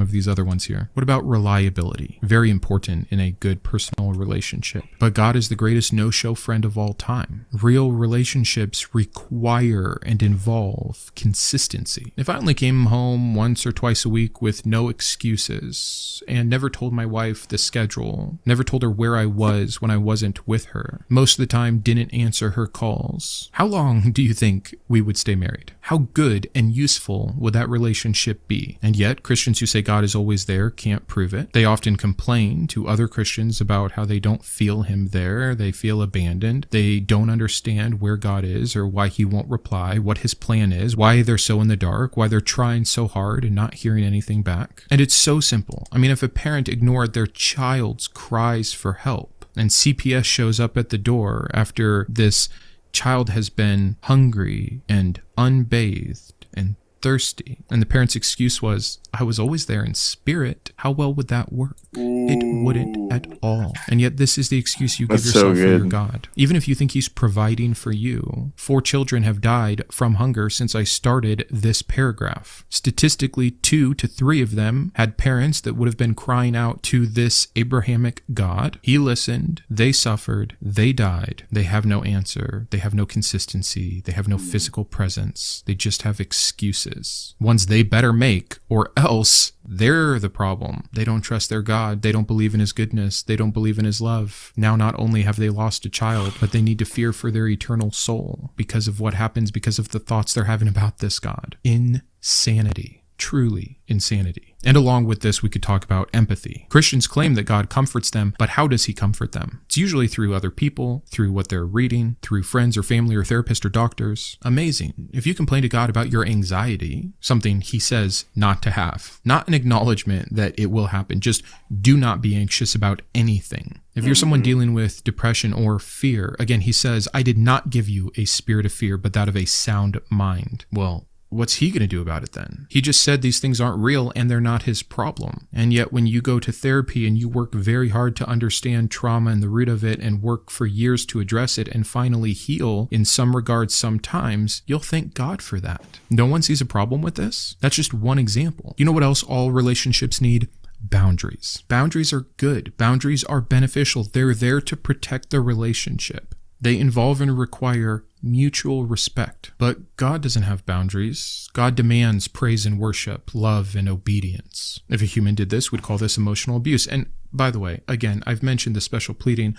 of these other ones here. What about reliability? Very important in a good personal relationship. But God is the greatest no-show friend of all time. Real relationships require and involve consistency. If I only came home once or twice a week with no excuses and never told my wife the schedule, never told her where I was when I wasn't with her, most of the time didn't answer her calls, how long do you think we would stay married? How good and useful would that relationship be? And yet, Christians who say God is always there can't prove it. They often complain to other Christians about how they don't feel him there, they feel abandoned, they don't understand where God is or why he won't reply, what his plan is, why they're so in the dark, why they're trying so hard and not hearing anything back. And it's so simple. I mean, if a parent ignored their child's cries for help and CPS shows up at the door after this child has been hungry and unbathed and thirsty, and the parent's excuse was, I was always there in spirit, how well would that work? It wouldn't at all. And yet this is the excuse you give yourself for your God. Even if you think he's providing for you. 4 children have died from hunger since I started this paragraph. Statistically, 2 to 3 of them had parents that would have been crying out to this Abrahamic God. He listened, they suffered, they died. They have no answer, they have no consistency, they have no physical presence, they just have excuses. Ones they better make, or else they're the problem. They don't trust their God. They don't believe in his goodness. They don't believe in his love. Now, not only have they lost a child, but they need to fear for their eternal soul because of what happens, because of the thoughts they're having about this God. Insanity. Truly insanity. And along with this, we could talk about empathy. Christians claim that God comforts them, but how does he comfort them? It's usually through other people, through what they're reading, through friends or family or therapists or doctors. Amazing. If you complain to God about your anxiety, something he says not to have, not an acknowledgement that it will happen, just do not be anxious about anything. If you're someone dealing with depression or fear, again, he says, I did not give you a spirit of fear, but that of a sound mind. Well, what's he going to do about it then? He just said these things aren't real and they're not his problem. And yet when you go to therapy and you work very hard to understand trauma and the root of it and work for years to address it and finally heal in some regards sometimes, you'll thank God for that. No one sees a problem with this? That's just one example. You know what else all relationships need? Boundaries. Boundaries are good. Boundaries are beneficial. They're there to protect the relationship. They involve and require mutual respect. But God doesn't have boundaries. God demands praise and worship, love and obedience. If a human did this, we'd call this emotional abuse. And by the way, again, I've mentioned the special pleading.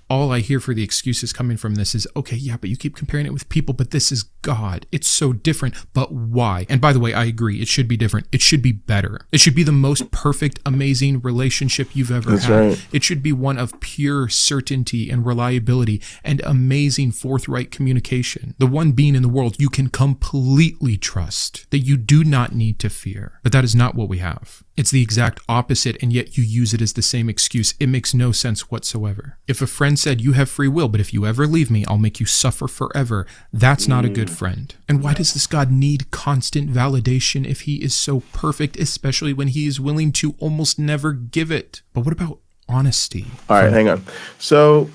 All I hear for the excuses coming from this is, okay, yeah, but you keep comparing it with people, but this is God. It's so different, but why? And by the way, I agree. It should be different. It should be better. It should be the most perfect, amazing relationship you've ever had. Right. It should be one of pure certainty and reliability and amazing forthright communication. The one being in the world you can completely trust, that you do not need to fear. But that is not what we have. It's the exact opposite, and yet you use it as the same excuse. It makes no sense whatsoever. If a friend said, you have free will, but if you ever leave me, I'll make you suffer forever, that's not a good friend. And why does this God need constant validation if he is so perfect, especially when he is willing to almost never give it? But what about honesty? All right, hang on. So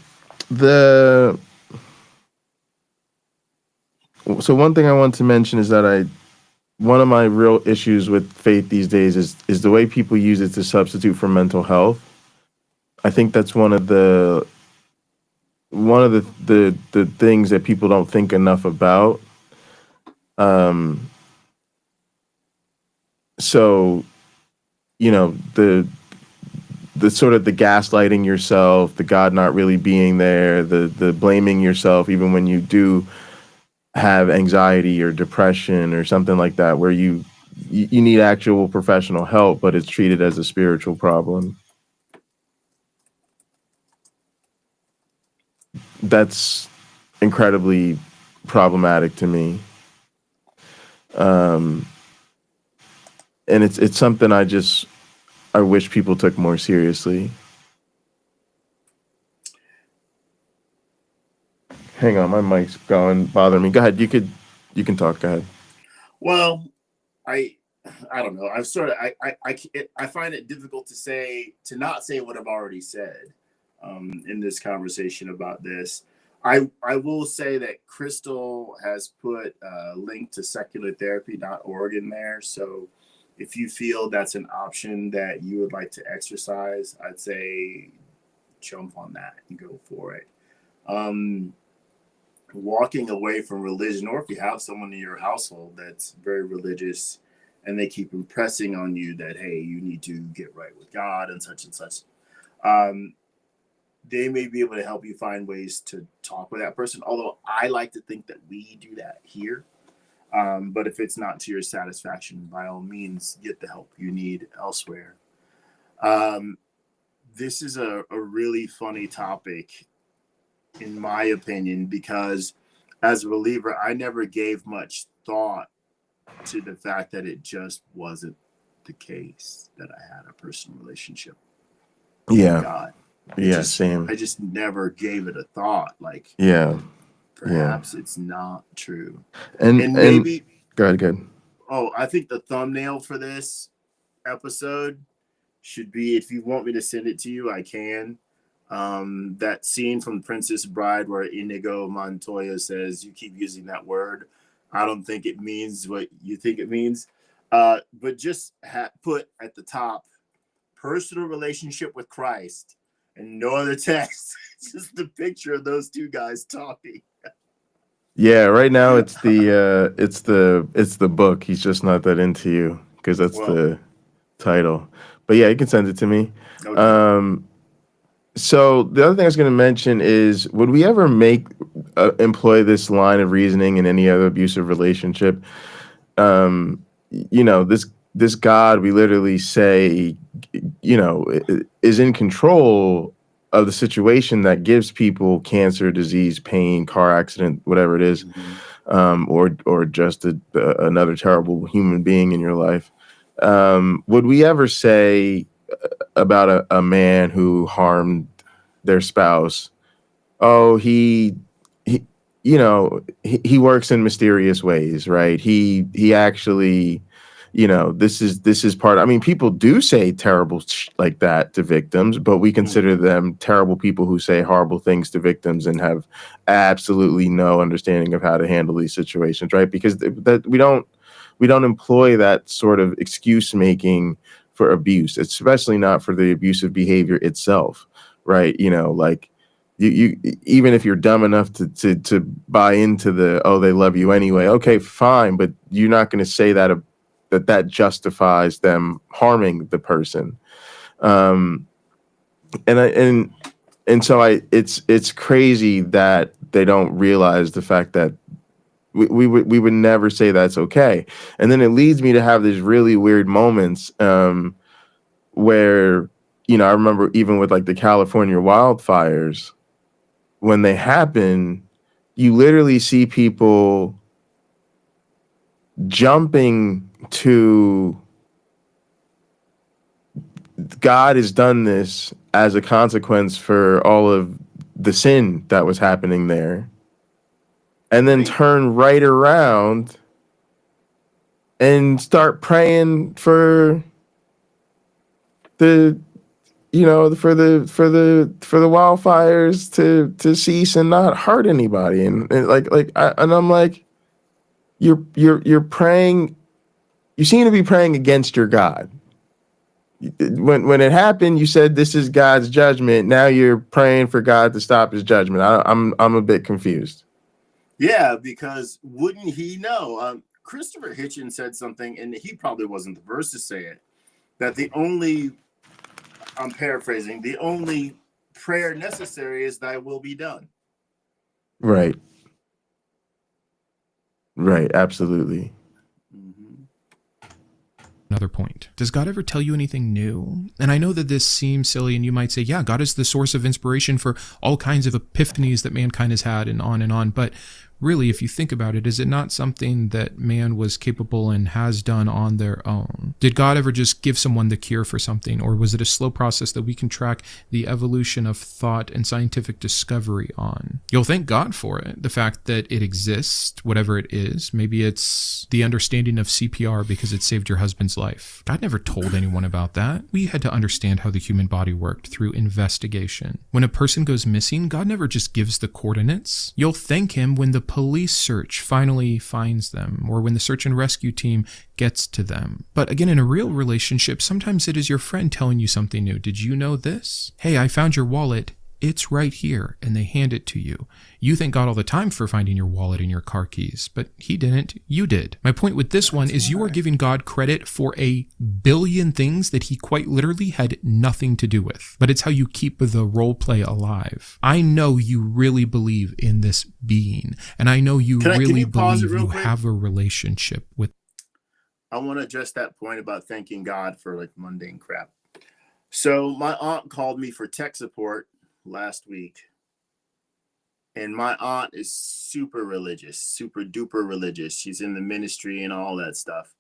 one thing I want to mention is that one of my real issues with faith these days is the way people use it to substitute for mental health. I think that's one of the things that people don't think enough about. So, you know, the sort of the gaslighting yourself, the God not really being there, the blaming yourself even when you do have anxiety or depression or something like that, where you need actual professional help, but it's treated as a spiritual problem. That's incredibly problematic to me. And it's something I wish people took more seriously. Hang on, my mic's going bothering me. Go ahead. You can talk. Go ahead. Well, I don't know. I find it difficult to not say what I've already said in this conversation about this. I will say that Crystal has put a link to seculartherapy.org in there. So if you feel that's an option that you would like to exercise, I'd say jump on that and go for it. Walking away from religion, or if you have someone in your household that's very religious and they keep impressing on you that, hey, you need to get right with God and such, they may be able to help you find ways to talk with that person. Although I like to think that we do that here. But if it's not to your satisfaction, by all means, get the help you need elsewhere. This is a really funny topic, in my opinion, because as a believer, I never gave much thought to the fact that it just wasn't the case that I had a personal relationship with God. Same. I just never gave it a thought. Like, perhaps it's not true. And maybe go ahead. Oh, I think the thumbnail for this episode should be, if you want me to send it to you, I can. That scene from Princess Bride where Inigo Montoya says, "You keep using that word. I don't think it means what you think it means." But just put at the top, personal relationship with Christ, and no other text. Just the picture of those two guys talking. Yeah, right now it's the book. He's just not that into you, because that's the title. But yeah, you can send it to me. Okay. So the other thing I was going to mention is, would we ever employ this line of reasoning in any other abusive relationship? This God, we literally say, is in control of the situation that gives people cancer, disease, pain, car accident, whatever it is, or just another terrible human being in your life. Would we ever say about a man who harmed their spouse, oh, he works in mysterious ways, right? He actually, this is part. I mean, people do say terrible like that to victims, but we consider them terrible people who say horrible things to victims and have absolutely no understanding of how to handle these situations, right? Because that we don't employ that sort of excuse making for abuse, especially not for the abusive behavior itself, right? Like you even if you're dumb enough to buy into they love you anyway, okay, fine, but you're not going to say that justifies them harming the person. So it's crazy that they don't realize the fact that we would never say that's okay. And then it leads me to have these really weird moments where, I remember even with like the California wildfires, when they happen, you literally see people jumping to God has done this as a consequence for all of the sin that was happening there, and then turn right around and start praying for the wildfires to cease and not hurt anybody, and I'm like, you're praying. You seem to be praying against your God. When it happened, you said this is God's judgment. Now you're praying for God to stop his judgment. I'm a bit confused. Yeah, because wouldn't he know? Christopher Hitchens said something, and he probably wasn't the first to say it, that I'm paraphrasing, the only prayer necessary is thy will be done. Right. Absolutely. Another point. Does God ever tell you anything new? And I know that this seems silly, and you might say, yeah, God is the source of inspiration for all kinds of epiphanies that mankind has had, and on. But really, if you think about it, is it not something that man was capable and has done on their own? Did God ever just give someone the cure for something, or was it a slow process that we can track the evolution of thought and scientific discovery on? You'll thank God for it, the fact that it exists, whatever it is. Maybe it's the understanding of CPR because it saved your husband's life. God never told anyone about that. We had to understand how the human body worked through investigation. When a person goes missing, God never just gives the coordinates. You'll thank him when the police search finally finds them, or when the search and rescue team gets to them. But again, in a real relationship, sometimes it is your friend telling you something new. Did you know this? Hey, I found your wallet. It's right here, and they hand it to you. You thank God all the time for finding your wallet and your car keys, but he didn't, you did. My point with this one is you are giving God credit for a billion things that he quite literally had nothing to do with. But it's how you keep the role play alive. I know you really believe in this being, and I know you really believe you have a relationship with. I want to address that point about thanking God for like mundane crap. So my aunt called me for tech support last week, and my aunt is super religious, super duper religious. She's in the ministry and all that stuff,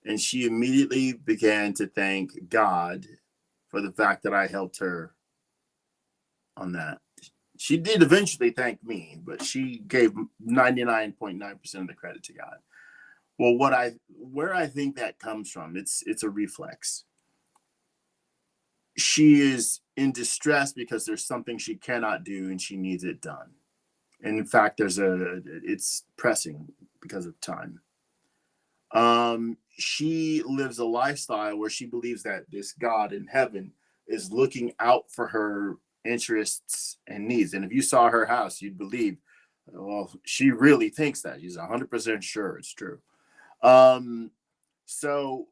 and she immediately began to thank God for the fact that I helped her on that. She did eventually thank me, but she gave 99.9% of the credit to God. Well, where I think that comes from, it's a reflex. She is in distress because there's something she cannot do and she needs it done. And in fact, it's pressing because of time. She lives a lifestyle where she believes that this God in heaven is looking out for her interests and needs. And if you saw her house, you'd believe, well, she really thinks that. She's 100% sure it's true. So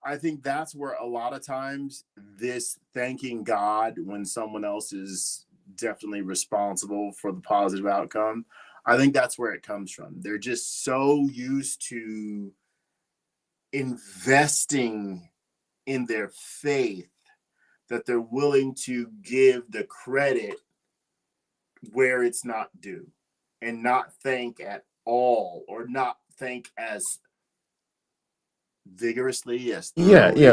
I think that's where a lot of times this thanking God when someone else is definitely responsible for the positive outcome, I think that's where it comes from. They're just so used to investing in their faith that they're willing to give the credit where it's not due and not thank at all, or not thank as vigorously, as thoroughly,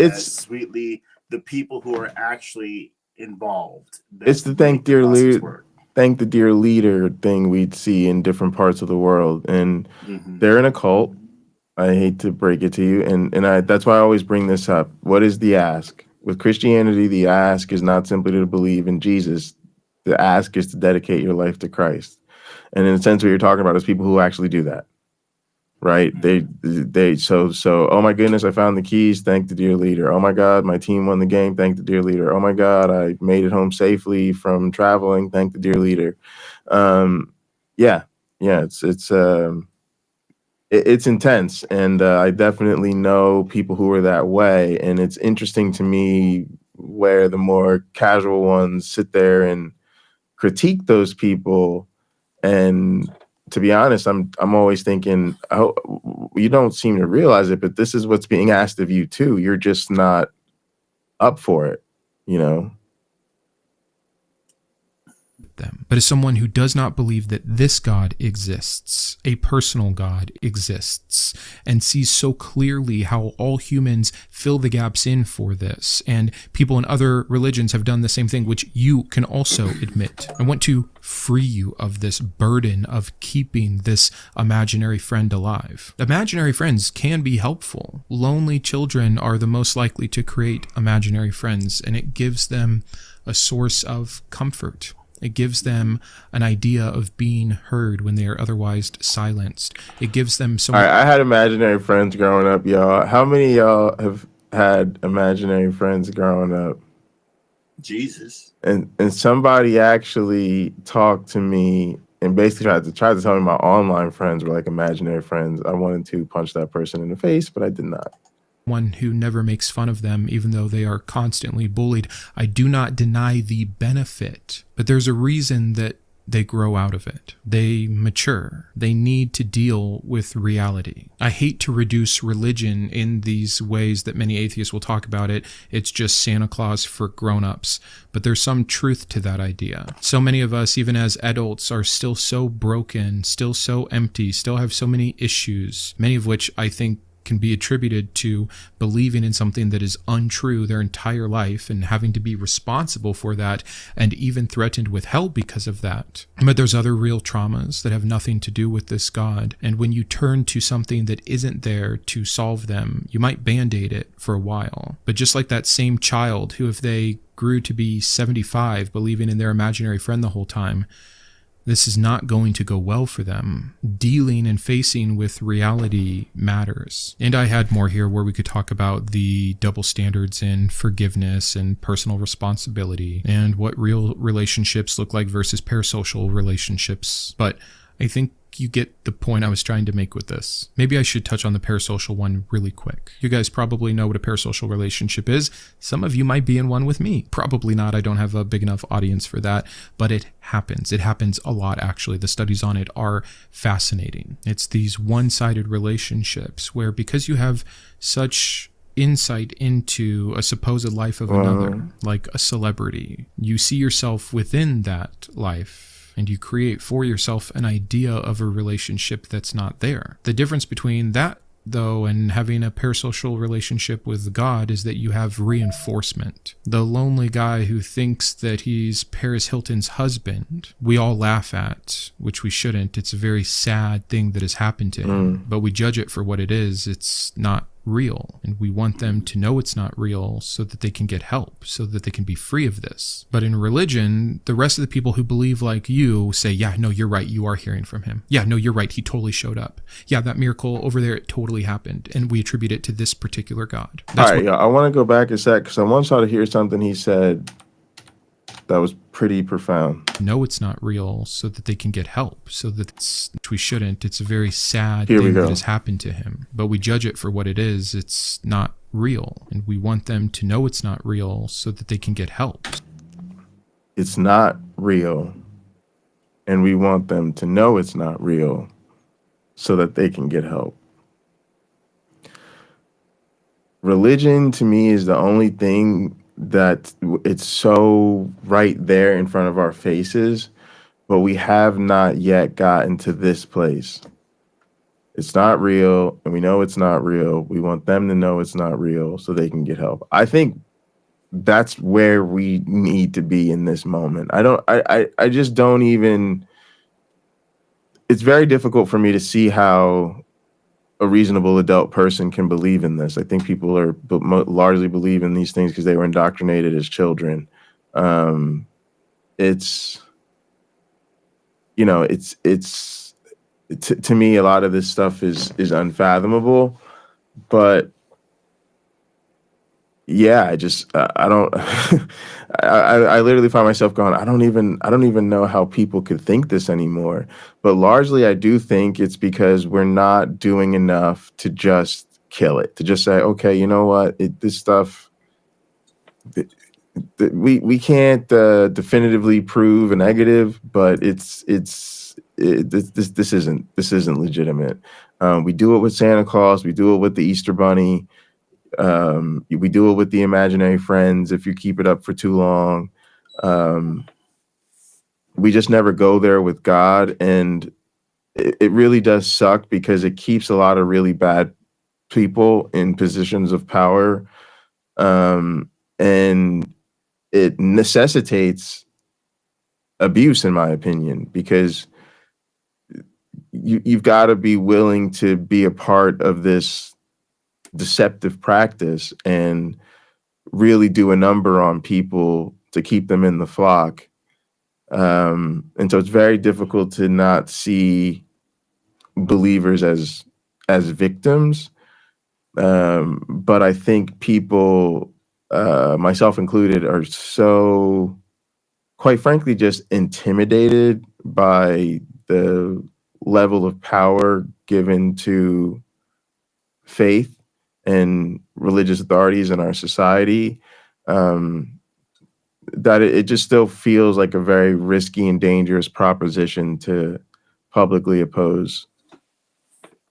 as sweetly the people who are actually involved. It's the thank the dear leader thing we'd see in different parts of the world, and they're in a cult. I hate to break it to you, and that's why I always bring this up. What is the ask? With Christianity, the ask is not simply to believe in Jesus. The ask is to dedicate your life to Christ. And in a sense, what you're talking about is people who actually do that. Right? So oh my goodness, I found the keys, thank the dear leader. Oh my God, my team won the game, thank the dear leader. Oh my God, I made it home safely from traveling, thank the dear leader. It's intense, and I definitely know people who are that way, and it's interesting to me where the more casual ones sit there and critique those people. And to be honest, I'm always thinking, oh, you don't seem to realize it, but this is what's being asked of you too. You're just not up for it, you know? Them. But as someone who does not believe that this God exists, a personal God exists, and sees so clearly how all humans fill the gaps in for this, and people in other religions have done the same thing, which you can also admit. I want to free you of this burden of keeping this imaginary friend alive. Imaginary friends can be helpful. Lonely children are the most likely to create imaginary friends, and it gives them a source of comfort. It gives them an idea of being heard when they are otherwise silenced. It gives them some. I had imaginary friends growing up, y'all. How many of y'all have had imaginary friends growing up? Jesus. And somebody actually talked to me and basically tried to tell me my online friends were like imaginary friends. I wanted to punch that person in the face, but I did not. One who never makes fun of them, even though they are constantly bullied. I do not deny the benefit, but there's a reason that they grow out of it. They mature. They need to deal with reality. I hate to reduce religion in these ways that many atheists will talk about it. It's just Santa Claus for grown-ups. But there's some truth to that idea. So many of us, even as adults, are still so broken, still so empty, still have so many issues, many of which I think can be attributed to believing in something that is untrue their entire life and having to be responsible for that and even threatened with hell because of that. But there's other real traumas that have nothing to do with this God. And when you turn to something that isn't there to solve them, you might band-aid it for a while. But just like that same child who, if they grew to be 75 believing in their imaginary friend the whole time, This is not going to go well for them. Dealing and facing with reality matters. And I had more here where we could talk about the double standards in forgiveness and personal responsibility and what real relationships look like versus parasocial relationships. But I think you get the point I was trying to make with this. Maybe I should touch on the parasocial one really quick. You guys probably know what a parasocial relationship is. Some of you might be in one with me. Probably not. I don't have a big enough audience for that, but it happens. It happens a lot, actually. The studies on it are fascinating. It's these one-sided relationships where, because you have such insight into a supposed life of another, like a celebrity, you see yourself within that life, and you create for yourself an idea of a relationship that's not there. The difference between that, though, and having a parasocial relationship with God is that you have reinforcement. The lonely guy who thinks that he's Paris Hilton's husband, we all laugh at, which we shouldn't. It's a very sad thing that has happened to him, but we judge it for what it is. It's not real, and we want them to know it's not real so that they can get help, so that they can be free of this. But in religion, the rest of the people who believe like you say, yeah, no, you're right, you are hearing from him. Yeah, no, you're right, he totally showed up. Yeah, that miracle over there, it totally happened, and we attribute it to this particular God. That's all right, I want to go back a sec because I want y'all to hear something he said that was pretty profound. No, it's not real, so that they can get help, so that we shouldn't. It's a very sad Here we thing go. that has happened to him, but we judge it for what it is. It's not real, and we want them to know it's not real so that they can get help. It's not real, and we want them to know it's not real so that they can get help. Religion, to me, is the only thing that it's so right there in front of our faces, but we have not yet gotten to this place. It's not real, and we know it's not real. We want them to know it's not real so they can get help. I think that's where we need to be in this moment. I just don't even, it's very difficult for me to see how a reasonable adult person can believe in this. I think people are largely believe in these things because they were indoctrinated as children. It's, you know, it's to me, a lot of this stuff is unfathomable, but yeah, I don't, I literally find myself going, I don't even know how people could think this anymore. But largely I do think it's because we're not doing enough to just kill it, to just say, okay, you know what, this stuff, we can't definitively prove a negative, but this isn't legitimate. We do it with Santa Claus, we do it with the Easter Bunny. We do it with the imaginary friends if you keep it up for too long. We just never go there with God, and it really does suck because it keeps a lot of really bad people in positions of power, and it necessitates abuse, in my opinion, because you've got to be willing to be a part of this deceptive practice and really do a number on people to keep them in the flock. And so it's very difficult to not see believers as victims. But I think people, myself included, are so, quite frankly, just intimidated by the level of power given to faith and religious authorities in our society, that it just still feels like a very risky and dangerous proposition to publicly oppose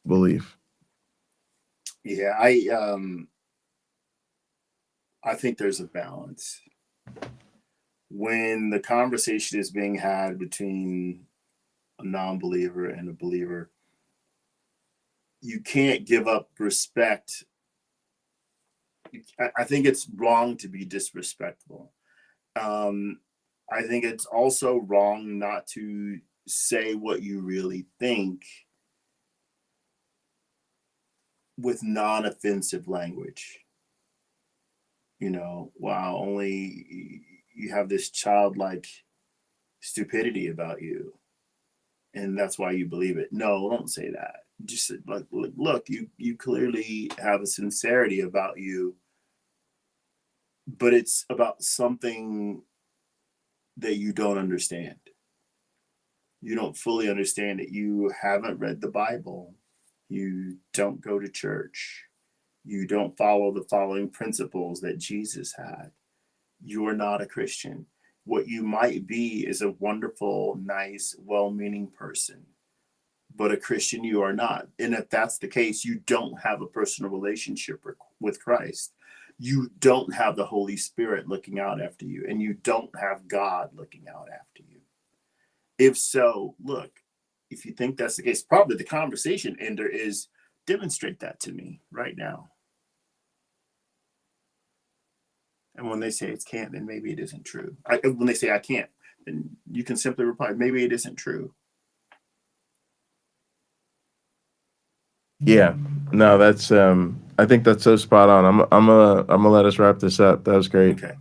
belief. Yeah, I think there's a balance. When the conversation is being had between a non-believer and a believer, you can't give up respect. I think it's wrong to be disrespectful. I think it's also wrong not to say what you really think with non-offensive language. You know, wow, only you have this childlike stupidity about you. and that's why you believe it. No, don't say that. Just like, look, you clearly have a sincerity about you, but it's about something that you don't understand. You don't fully understand it. You haven't read the Bible. You don't go to church. You don't follow the following principles that Jesus had. You're not a Christian. What you might be is a wonderful, nice, well-meaning person, but a Christian you are not. And if that's the case, you don't have a personal relationship with Christ. You don't have the Holy Spirit looking out after you, and you don't have God looking out after you. If so, look, if you think that's the case, probably the conversation ender is demonstrate that to me right now. And when they say it can't, then maybe it isn't true. When they say I can't, then you can simply reply, maybe it isn't true. Yeah, no, that's I think that's so spot on. I'm gonna let us wrap this up. That was great. Okay.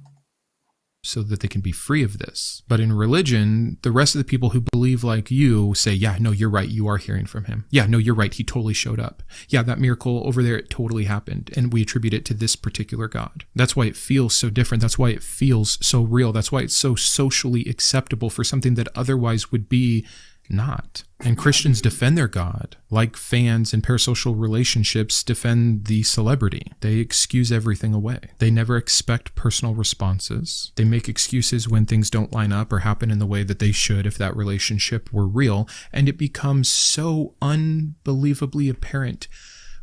So that they can be free of this. But in religion, the rest of the people who believe like you say, yeah, no, you're right. You are hearing from him. Yeah, no, you're right. He totally showed up. Yeah, that miracle over there, it totally happened. And we attribute it to this particular God. That's why it feels so different. That's why it feels so real. That's why it's so socially acceptable for something that otherwise would be not. And Christians defend their God like fans in parasocial relationships defend the celebrity. They excuse everything away. They never expect personal responses. They make excuses when things don't line up or happen in the way that they should if that relationship were real. And it becomes so unbelievably apparent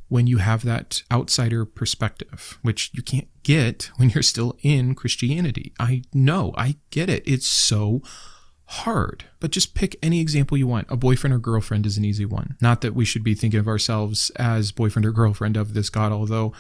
when you have that outsider perspective, which you can't get when you're still in Christianity. I know, I get it. It's so hard, but just pick any example you want. A boyfriend or girlfriend is an easy one. Not that we should be thinking of ourselves as boyfriend or girlfriend of this God, although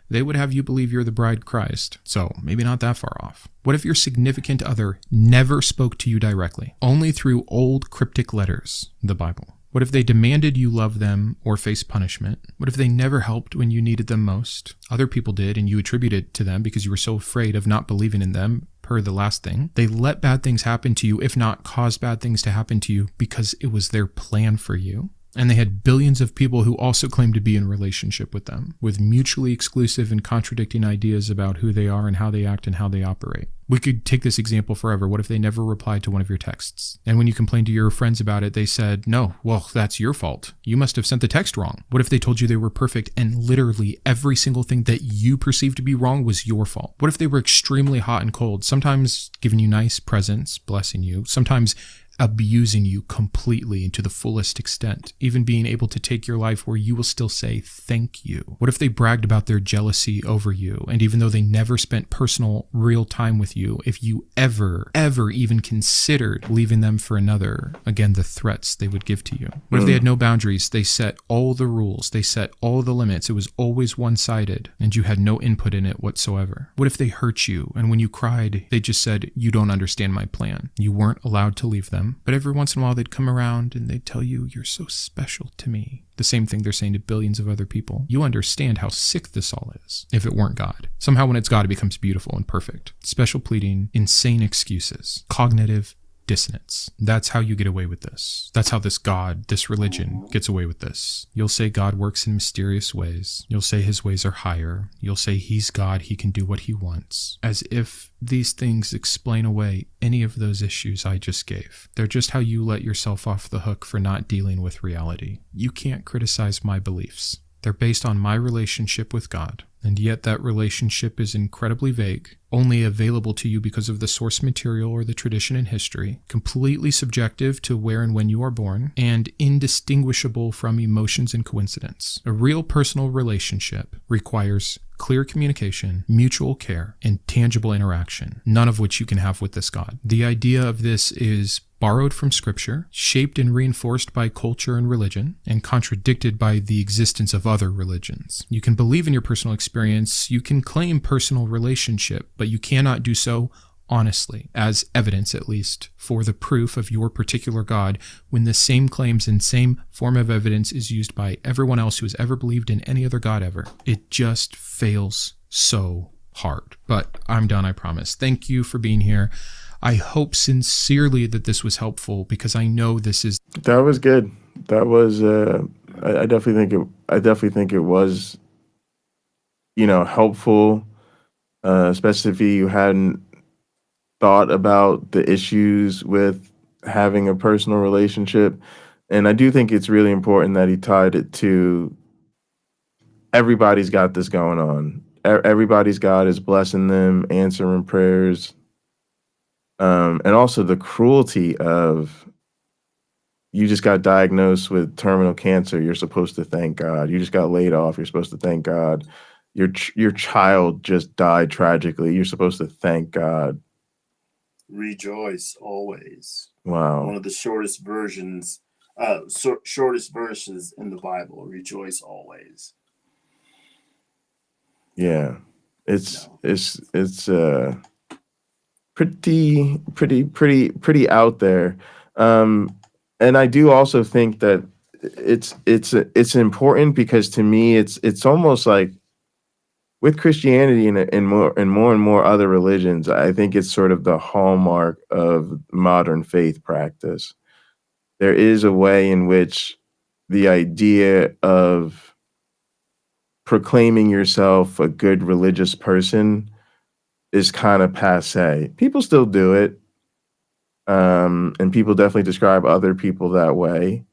they would have you believe you're the bride Christ. So maybe not that far off. What if your significant other never spoke to you directly, only through old cryptic letters, the Bible? What if they demanded you love them or face punishment? What if they never helped when you needed them most? Other people did, and you attributed it to them because you were so afraid of not believing in them, per the last thing. They let bad things happen to you, if not cause bad things to happen to you, because it was their plan for you. And they had billions of people who also claimed to be in a relationship with them, with mutually exclusive and contradicting ideas about who they are and how they act and how they operate. We could take this example forever. What if they never replied to one of your texts? And when you complained to your friends about it, they said, no, well, that's your fault. You must have sent the text wrong. What if they told you they were perfect and literally every single thing that you perceived to be wrong was your fault? What if they were extremely hot and cold, sometimes giving you nice presents, blessing you, sometimes abusing you completely and to the fullest extent, even being able to take your life where you will still say thank you? What if they bragged about their jealousy over you, and even though they never spent personal real time with you, if you ever even considered leaving them for another, again, the threats they would give to you? What if they had no boundaries? They set all the rules, they set all the limits, it was always one-sided, and you had no input in it whatsoever? What if they hurt you, and when you cried, they just said, you don't understand my plan? You weren't allowed to leave them, but every once in a while they'd come around and they'd tell you, you're so special to me. The same thing they're saying to billions of other people. You understand how sick this all is if it weren't God. Somehow when it's God, it becomes beautiful and perfect. Special pleading, insane excuses, cognitive dissonance. That's how you get away with this. That's how this God, this religion, gets away with this. You'll say God works in mysterious ways. You'll say his ways are higher. You'll say he's God, he can do what he wants. As if these things explain away any of those issues I just gave. They're just how you let yourself off the hook for not dealing with reality. You can't criticize my beliefs. They're based on my relationship with God. And yet that relationship is incredibly vague, only available to you because of the source material or the tradition in history, completely subjective to where and when you are born, and indistinguishable from emotions and coincidence. A real personal relationship requires clear communication, mutual care, and tangible interaction, none of which you can have with this God. The idea of this is borrowed from scripture, shaped and reinforced by culture and religion, and contradicted by the existence of other religions. You can believe in your personal experience, you can claim personal relationship, but you cannot do so honestly, as evidence at least, for the proof of your particular God, when the same claims and same form of evidence is used by everyone else who has ever believed in any other God ever. It just fails so hard. But I'm done, I promise. Thank you for being here. I hope sincerely that this was helpful, because I know this is. That was good. That was. I definitely think it. I definitely think it was. Helpful, especially if you hadn't thought about the issues with having a personal relationship. And I do think it's really important that he tied it to everybody's got this going on. Everybody's God is blessing them, answering prayers. And also the cruelty of, you just got diagnosed with terminal cancer, you're supposed to thank God. You just got laid off, you're supposed to thank God. Your child just died tragically, you're supposed to thank God. Rejoice always. Wow. One of the shortest verses in the Bible. Rejoice always. Yeah. It's pretty out there. And I do also think that it's important, because to me it's almost like with Christianity and more other religions, I think it's sort of the hallmark of modern faith practice. There is a way in which the idea of proclaiming yourself a good religious person is kind of passe. People still do it. And people definitely describe other people that way.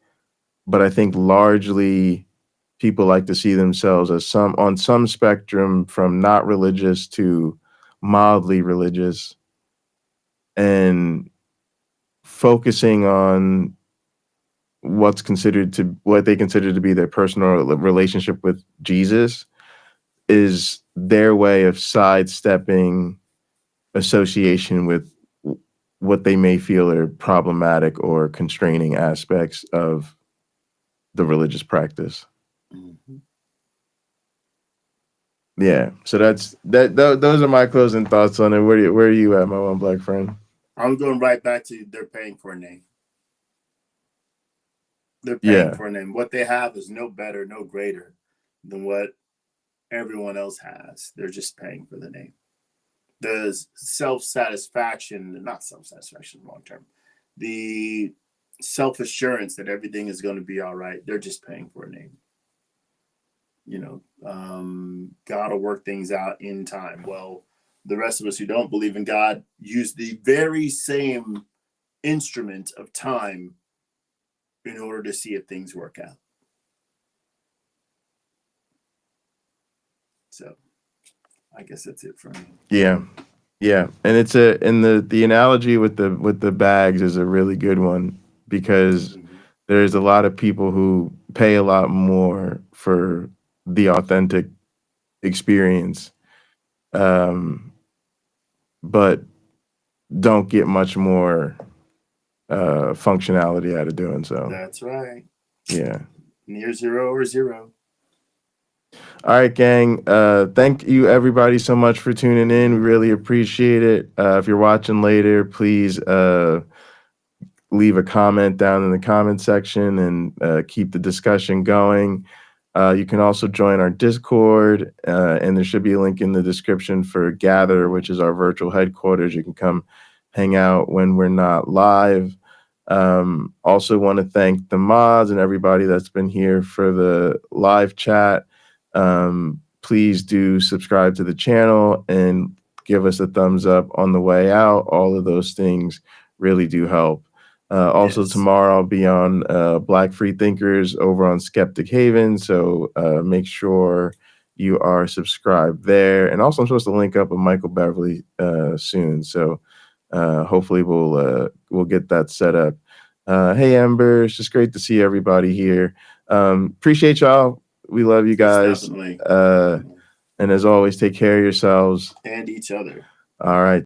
But I think largely people like to see themselves as on some spectrum from not religious to mildly religious, and focusing on what they consider to be their personal relationship with Jesus is their way of sidestepping association with what they may feel are problematic or constraining aspects of the religious practice. Mm-hmm. Yeah, so those are my closing thoughts on it. Where are you at, my one black friend? I'm going right back to they're paying for a name. They're paying for a name. What they have is no better, no greater than what everyone else has. They're just paying for the name. The self-satisfaction, not self-satisfaction long term, the self-assurance that everything is going to be all right, they're just paying for a name. God will work things out in time. Well, the rest of us who don't believe in God use the very same instrument of time in order to see if things work out. So I guess that's it for me. Yeah. And the analogy with the bags is a really good one, because there's a lot of people who pay a lot more for the authentic experience, but don't get much more functionality out of doing so. That's right. Yeah. Near zero or zero. All right, gang. Thank you, everybody, so much for tuning in. We really appreciate it. If you're watching later, please leave a comment down in the comment section and keep the discussion going. You can also join our Discord, and there should be a link in the description for Gather, which is our virtual headquarters. You can come hang out when we're not live. Also want to thank the mods and everybody that's been here for the live chat. Please do subscribe to the channel and give us a thumbs up on the way out. All of those things really do help. Also, yes. Tomorrow I'll be on Black Free Thinkers over on Skeptic Haven, so make sure you are subscribed there. And also, I'm supposed to link up with Michael Beverly soon, so hopefully we'll get that set up. Hey, Ember, it's just great to see everybody here. Appreciate y'all. We love you guys. And as always, take care of yourselves and each other. All right.